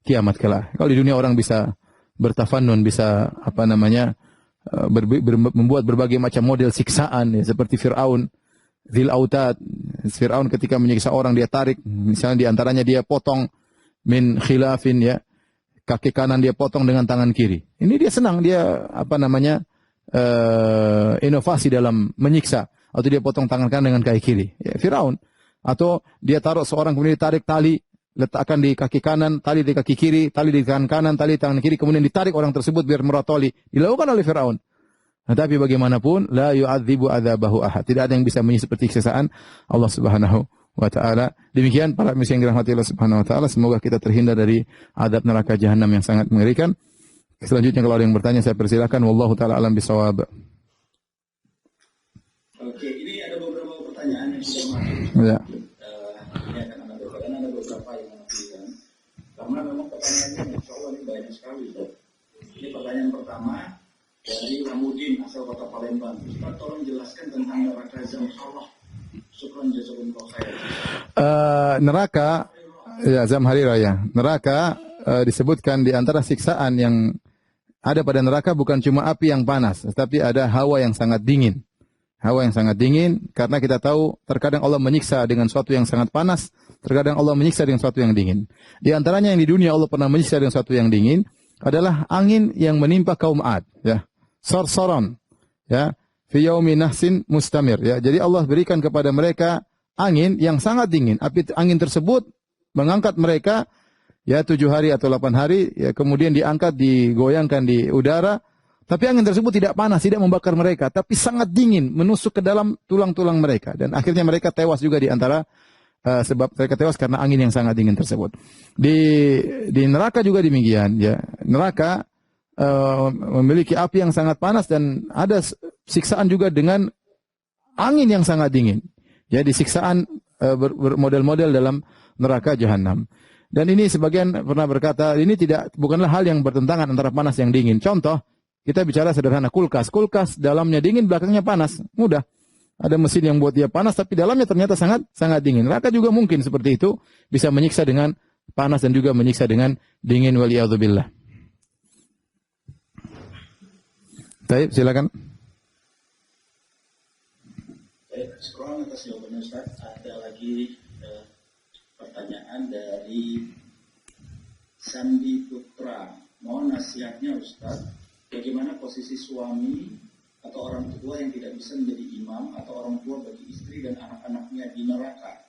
Speaker 1: kiamat kelak. Kalau di dunia orang bisa bertafannun, bisa membuat berbagai macam model siksaan, ya, seperti Fir'aun, Dzil Autad. Fir'aun ketika menyiksa orang dia tarik, misalnya di antaranya dia potong min khilafin, ya, kaki kanan dia potong dengan tangan kiri. Ini dia senang, dia inovasi dalam menyiksa, atau dia potong tangan kanan dengan kaki kiri. Ya, Fir'aun. Atau dia taruh seorang kemudian ditarik tali, letakkan di kaki kanan, tali di kaki kiri, tali di tangan kanan, tali di tangan kiri, kemudian ditarik orang tersebut biar merotoli. Dilakukan oleh Fir'aun. Nah, tapi bagaimanapun, la yu'adzibu adzabahu ahad. Tidak ada yang bisa menyiksa seperti siksaan Allah Subhanahu wa ta'ala. Demikian para muslim yang dirahmati Allah Subhanahu wa ta'ala, semoga kita terhindar dari adab neraka jahanam yang sangat mengerikan. Selanjutnya kalau ada yang bertanya saya persilakan. Wallahu ta'ala alam bisawab.
Speaker 2: Oke, ini ada beberapa pertanyaan yang sudah masuk.
Speaker 1: Ya.
Speaker 2: Ada beberapa yang mengajukan. Karena memang pertanyaannya insya Allah ini banyak sekali. Ini pertanyaan pertama dari Lamudin asal kota Palembang. Ustaz, tolong jelaskan tentang neraka Zamharah. Syukran jazakumullah khair.
Speaker 1: Neraka, ya, Zamharira, ya. Neraka disebutkan di antara siksaan yang ada pada neraka bukan cuma api yang panas, tetapi ada hawa yang sangat dingin. Hawa yang sangat dingin, karena kita tahu terkadang Allah menyiksa dengan sesuatu yang sangat panas, terkadang Allah menyiksa dengan sesuatu yang dingin. Di antaranya yang di dunia Allah pernah menyiksa dengan sesuatu yang dingin adalah angin yang menimpa kaum Ad, ya. Sarsaran, ya, fi yaumi nahsin mustamir, ya. Jadi Allah berikan kepada mereka angin yang sangat dingin. Api angin tersebut mengangkat mereka, ya, 7 hari atau 8 hari, ya, kemudian diangkat, digoyangkan di udara. Tapi angin tersebut tidak panas, tidak membakar mereka, tapi sangat dingin, menusuk ke dalam tulang-tulang mereka. Dan akhirnya mereka tewas juga di antara, sebab mereka tewas karena angin yang sangat dingin tersebut. Di neraka juga demikian, ya. Neraka memiliki api yang sangat panas dan ada siksaan juga dengan angin yang sangat dingin. Jadi siksaan bermodel-model dalam neraka jahanam. Dan ini sebagian pernah berkata, ini bukanlah hal yang bertentangan antara panas yang dingin. Contoh, kita bicara sederhana, kulkas. Kulkas dalamnya dingin, belakangnya panas. Mudah. Ada mesin yang buat dia panas, tapi dalamnya ternyata sangat dingin. Neraka juga mungkin seperti itu, bisa menyiksa dengan panas dan juga menyiksa dengan dingin. Waliyadzubillah. Baik, silakan.
Speaker 2: Baik, scroll atas jawabannya Ustaz. Ada lagi pertanyaan dari Sandi Putra. Mohon nasihatnya Ustaz, bagaimana posisi suami atau orang tua yang tidak bisa menjadi imam atau orang tua bagi istri dan anak-anaknya di neraka?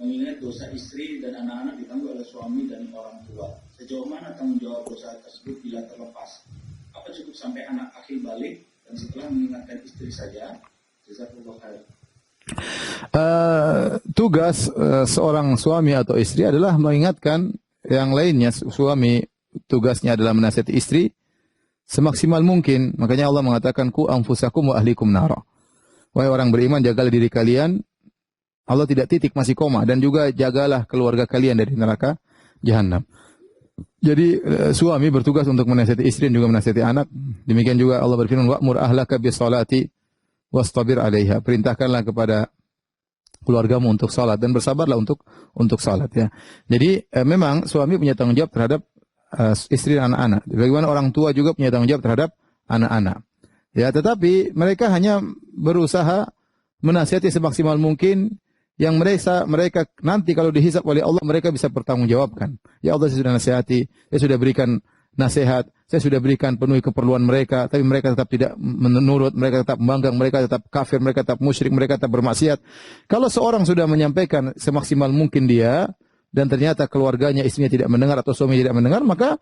Speaker 2: Mengingat dosa istri dan anak-anak ditanggung oleh suami dan orang tua. Sejauh mana tanggung jawab dosa tersebut bila terlepas? Apa cukup sampai anak akhir balik dan setelah mengingatkan istri saja? Jazakumullah khair.
Speaker 1: Tugas seorang suami atau istri adalah mengingatkan yang lainnya. Suami tugasnya adalah menasihati istri semaksimal mungkin. Makanya Allah mengatakan ku anfusakum wa ahlikum nara. Wahai orang beriman, jagalah diri kalian. Allah tidak titik, masih koma. Dan juga jagalah keluarga kalian dari neraka jahanam. Jadi suami bertugas untuk menasihati istri dan juga menasihati anak. Demikian juga Allah berfirman, wa'mur ahlaka bis-salati wastabir 'alaiha. Perintahkanlah kepada keluargamu untuk salat dan bersabarlah untuk salat, ya. Jadi memang suami punya tanggung jawab terhadap istri dan anak-anak. Bagaimana orang tua juga punya tanggung jawab terhadap anak-anak. Ya, tetapi mereka hanya berusaha menasihati semaksimal mungkin yang mereka nanti kalau dihisab oleh Allah mereka bisa bertanggungjawabkan. Ya Allah, saya sudah nasihati, saya sudah berikan nasihat, saya sudah berikan penuhi keperluan mereka, tapi mereka tetap tidak menurut, mereka tetap membanggang, mereka tetap kafir, mereka tetap musyrik, mereka tetap bermaksiat. Kalau seorang sudah menyampaikan semaksimal mungkin dia dan ternyata keluarganya, istrinya tidak mendengar atau suami tidak mendengar, maka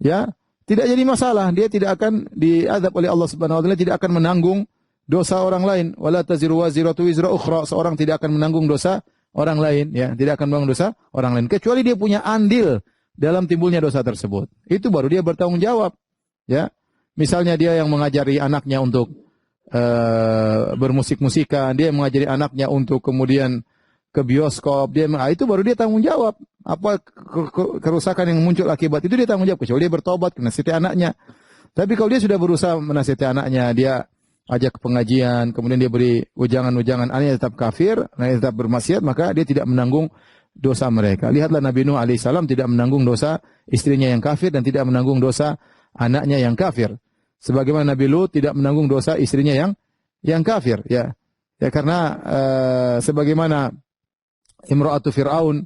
Speaker 1: ya tidak jadi masalah. Dia tidak akan diazab oleh Allah Subhanahu wa taala, tidak akan menanggung dosa orang lain. Wala taziru waziratu wizra ukhra. Seorang tidak akan menanggung dosa orang lain, ya, tidak akan menanggung dosa orang lain kecuali dia punya andil dalam timbulnya dosa tersebut. Itu baru dia bertanggung jawab, ya. Misalnya dia yang mengajari anaknya untuk bermusik-musikan, dia yang mengajari anaknya untuk kemudian ke bioskop, itu baru dia tanggung jawab. Apa kerusakan yang muncul akibat itu dia tanggung jawab, kecuali dia bertobat, menasihati anaknya. Tapi kalau dia sudah berusaha menasihati anaknya, dia ajak ke pengajian, kemudian dia beri ujangan-ujangan, anaknya tetap kafir, anaknya tetap bermaksiat, maka dia tidak menanggung dosa mereka. Lihatlah Nabi Nuh alaihissalam tidak menanggung dosa istrinya yang kafir dan tidak menanggung dosa anaknya yang kafir. Sebagaimana Nabi Lut tidak menanggung dosa istrinya yang kafir, ya. Ya karena sebagaimana Imra'atu Fir'aun,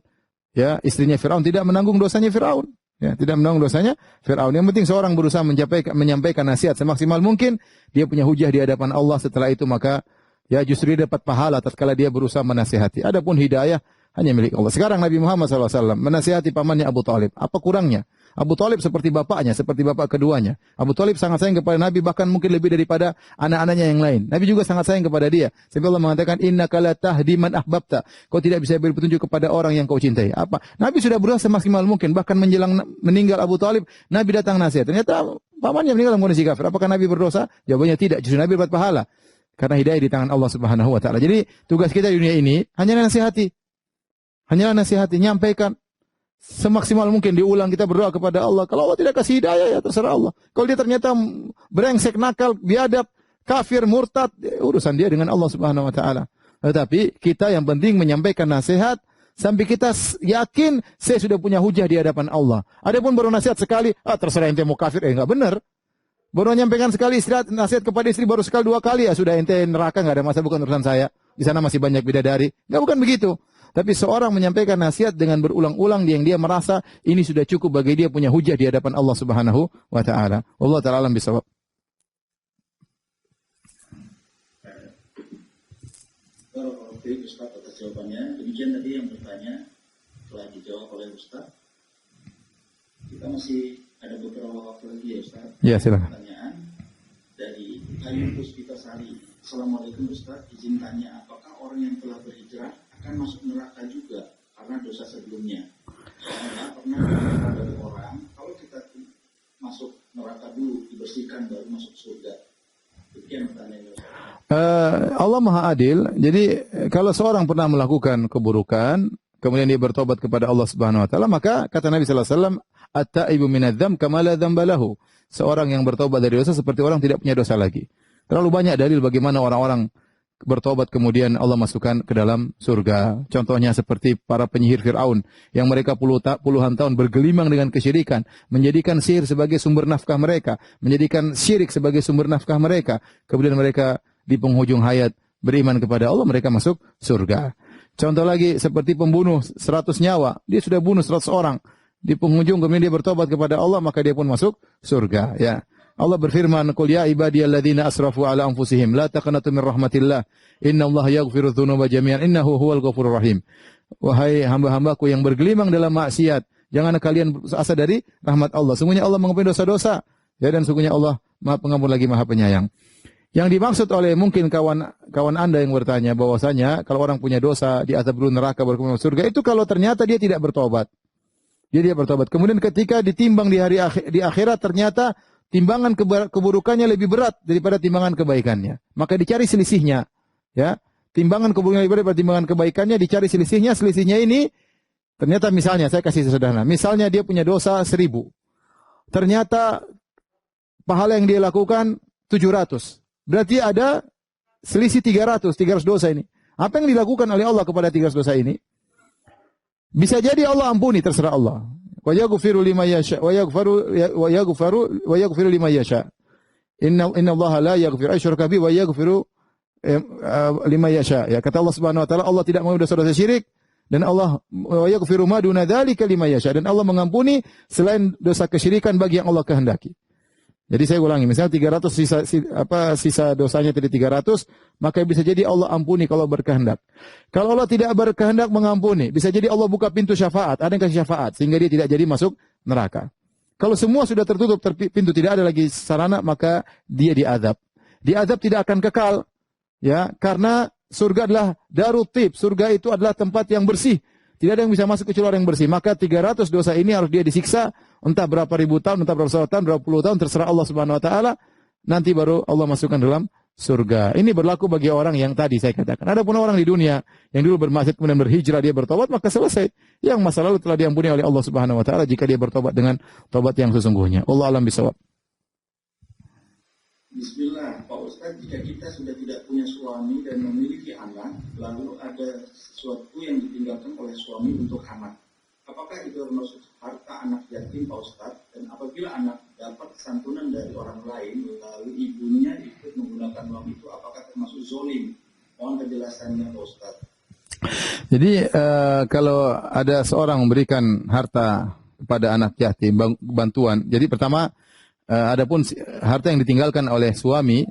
Speaker 1: ya, istrinya Fir'aun tidak menanggung dosanya Fir'aun. Ya, tidak menanggung dosanya Fir'aun. Yang penting seorang berusaha menyampaikan nasihat semaksimal mungkin, dia punya hujah di hadapan Allah, setelah itu maka ya justru dia dapat pahala tatkala dia berusaha menasihati. Adapun hidayah hanya milik Allah. Sekarang Nabi Muhammad SAW menasihati pamannya Abu Talib. Apa kurangnya? Abu Talib seperti bapaknya, seperti bapak keduanya. Abu Talib sangat sayang kepada Nabi, bahkan mungkin lebih daripada anak-anaknya yang lain. Nabi juga sangat sayang kepada dia. Sampai Allah mengatakan, innaka la tahdi man ahbabta. Kau tidak bisa beri petunjuk kepada orang yang kau cintai. Apa? Nabi sudah berusaha semaksimal mungkin. Bahkan menjelang meninggal Abu Talib, Nabi datang nasihat. Ternyata pamannya meninggal dalam kondisi kafir. Apakah Nabi berdosa? Jawabannya tidak. Justru Nabi dapat pahala. Karena hidayah di tangan Allah Subhanahu wa taala. Jadi tugas kita di dunia ini hanyalah nasihati. Hanyalah nasihati, nyampaikan semaksimal mungkin, diulang, kita berdoa kepada Allah. Kalau Allah tidak kasih hidayah, ya terserah Allah. Kalau dia ternyata brengsek, nakal, biadab, kafir, murtad, ya urusan dia dengan Allah Subhanahu wa taala. Tetapi kita yang penting menyampaikan nasihat sampai kita yakin saya sudah punya hujah di hadapan Allah. Adapun baru nasihat sekali, terserah ente mau kafir, enggak benar. Baru menyampaikan sekali nasihat kepada istri baru sekali dua kali, ya sudah ente neraka, enggak ada masalah, bukan urusan saya. Di sana masih banyak bidadari. Enggak, bukan begitu. Tapi seorang menyampaikan nasihat dengan berulang-ulang yang dia merasa ini sudah cukup bagi dia punya hujah di hadapan Allah Subhanahu wa taala. Allah taala alam bisawab.
Speaker 2: Oke, Ustaz atas jawabannya. Demikian tadi yang bertanya telah dijawab oleh Ustaz. Kita masih ada beberapa waktu lagi ya Ustaz.
Speaker 1: Ya, silakan.
Speaker 2: Pertanyaan dari Ayu Puspitasari. Assalamualaikum Ustaz, izin tanya, apakah orang yang telah berhijrah akan masuk neraka juga karena dosa sebelumnya? Soalnya pernah dengar dari orang, kalau kita masuk neraka dulu, dibersihkan baru masuk surga. Demikian pertanyaannya.
Speaker 1: Allah Maha Adil. Jadi kalau seorang pernah melakukan keburukan, kemudian dia bertobat kepada Allah Subhanahu wa taala, maka kata Nabi sallallahu alaihi wasallam, at-taibu minadz-dzamb kama la dzamba lahu. Seorang yang bertobat dari dosa seperti orang tidak punya dosa lagi. Terlalu banyak dalil bagaimana orang-orang bertobat kemudian Allah masukkan ke dalam surga. Contohnya seperti para penyihir Fir'aun yang mereka puluhan tahun bergelimang dengan kesyirikan, menjadikan sihir sebagai sumber nafkah mereka, menjadikan syirik sebagai sumber nafkah mereka. Kemudian mereka di penghujung hayat beriman kepada Allah, mereka masuk surga. Contoh lagi seperti pembunuh 100 nyawa, dia sudah bunuh 100 orang. Di penghujung kemudian dia bertobat kepada Allah, maka dia pun masuk surga, ya. Allah berfirman, "Qul ya ibadiyalladzina asrafu ala anfusihim la taqnatu min rahmatillah. Innallaha yaghfiru dzunuba jami'an innahu huwal ghafurur rahim." Wahai hamba-hambaku yang bergelimang dalam maksiat, jangan kalian berputus asa dari rahmat Allah. Sungguhnya Allah mengampuni dosa-dosa, ya, dan sungguhnya Allah Maha Pengampun lagi Maha Penyayang. Yang dimaksud oleh mungkin kawan Anda yang bertanya bahwasanya kalau orang punya dosa diazab dulu neraka baru kemudian surga, itu kalau ternyata dia tidak bertobat. Dia bertobat. Kemudian ketika ditimbang di akhirat ternyata timbangan keburukannya lebih berat daripada timbangan kebaikannya. Maka dicari selisihnya. Ya, timbangan keburukannya lebih berat daripada timbangan kebaikannya, dicari selisihnya. Selisihnya ini ternyata misalnya, saya kasih sederhana. Misalnya dia punya dosa 1000. Ternyata pahala yang dia lakukan 700. Berarti ada selisih 300 dosa ini. Apa yang dilakukan oleh Allah kepada 300 dosa ini? Bisa jadi Allah ampuni, terserah Allah. Wa yaghfiru liman yasha wa yaghfiru liman yasha. Innallaha la yaghfiru asyirka bi wa yaghfiru liman yasha. Ya, kata Allah Subhanahu wa taala, Allah tidak mau dosa-dosa syirik, dan Allah wa yaghfiru ma duna dzalika liman yasha, dan Allah mengampuni selain dosa kesyirikan bagi yang Allah kehendaki. Jadi saya ulangi, misalnya 300 sisa dosanya tadi 300, maka bisa jadi Allah ampuni kalau berkehendak. Kalau Allah tidak berkehendak mengampuni, bisa jadi Allah buka pintu syafaat, ada yang kasih syafaat sehingga dia tidak jadi masuk neraka. Kalau semua sudah tertutup pintu, tidak ada lagi sarana, maka dia diazab. Diazab tidak akan kekal, ya, karena surga adalah darut tib, surga itu adalah tempat yang bersih. Tidak ada yang bisa masuk kecuali orang yang bersih. Maka 300 dosa ini harus dia disiksa, entah berapa ribu tahun, entah berapa tahun, berapa puluh tahun, terserah Allah Subhanahu wa taala. Nanti baru Allah masukkan dalam surga. Ini berlaku bagi orang yang tadi saya katakan. Adapun orang di dunia yang dulu bermaksiat kemudian berhijrah, dia bertobat, maka selesai. Yang masa lalu telah diampuni oleh Allah Subhanahu wa taala jika dia bertobat dengan tobat yang sesungguhnya. Allah alam bisawab.
Speaker 2: Bismillah, Pak Ustadz, jika kita sudah tidak punya suami dan memiliki anak, lalu ada sesuatu yang ditinggalkan oleh suami untuk anak, apakah itu termasuk harta anak yatim, Pak Ustadz? Dan apabila anak dapat santunan dari orang lain lalu ibunya ikut menggunakan uang itu, apakah termasuk zolim? Mohon penjelasannya Pak Ustaz.
Speaker 1: Jadi kalau ada seorang memberikan harta kepada anak yatim bantuan, jadi pertama adapun harta yang ditinggalkan oleh suami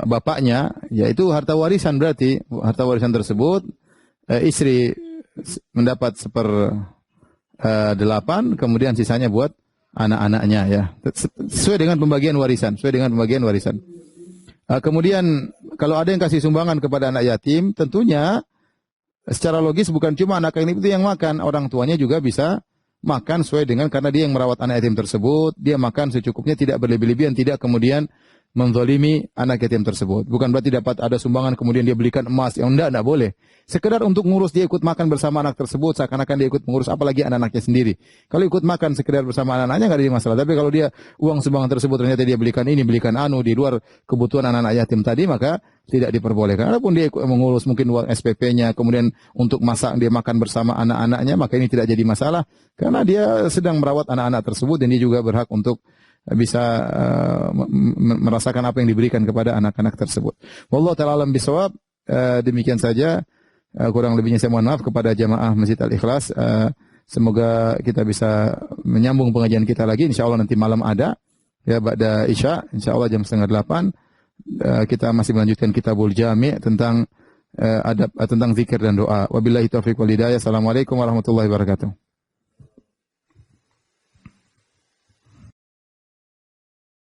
Speaker 1: bapaknya, yaitu harta warisan, berarti harta warisan tersebut istri mendapat 1/8, kemudian sisanya buat anak-anaknya, ya, sesuai dengan pembagian warisan, kemudian kalau ada yang kasih sumbangan kepada anak yatim, tentunya secara logis bukan cuma anak yatim itu yang makan, orang tuanya juga bisa makan sesuai dengan, karena dia yang merawat anak yatim tersebut, dia makan secukupnya, tidak berlebih-lebihan, tidak kemudian menzalimi anak yatim tersebut. Bukan berarti dapat ada sumbangan kemudian dia belikan emas, yang enggak boleh. Sekedar untuk ngurus, dia ikut makan bersama anak tersebut, seakan-akan dia ikut mengurus, apalagi anak-anaknya sendiri. Kalau ikut makan sekedar bersama anak-anaknya enggak ada masalah. Tapi kalau dia uang sumbangan tersebut ternyata dia belikan ini, belikan anu di luar kebutuhan anak-anak yatim tadi, maka tidak diperbolehkan. Adapun dia ikut mengurus mungkin uang SPP-nya, kemudian untuk masak dia makan bersama anak-anaknya, maka ini tidak jadi masalah karena dia sedang merawat anak-anak tersebut dan dia juga berhak untuk bisa merasakan apa yang diberikan kepada anak-anak tersebut. Wallahu ta'ala alam bisawab. Demikian saja. Kurang lebihnya saya mohon maaf kepada jamaah Masjid Al-Ikhlas. Semoga kita bisa menyambung pengajian kita lagi. InsyaAllah nanti malam ada, ya, ba'da Isya, InsyaAllah jam 7:30. Kita masih melanjutkan Kitabul Jami' tentang adab, tentang zikir dan doa. Wabillahi taufiq wal hidayah. Assalamualaikum warahmatullahi wabarakatuh.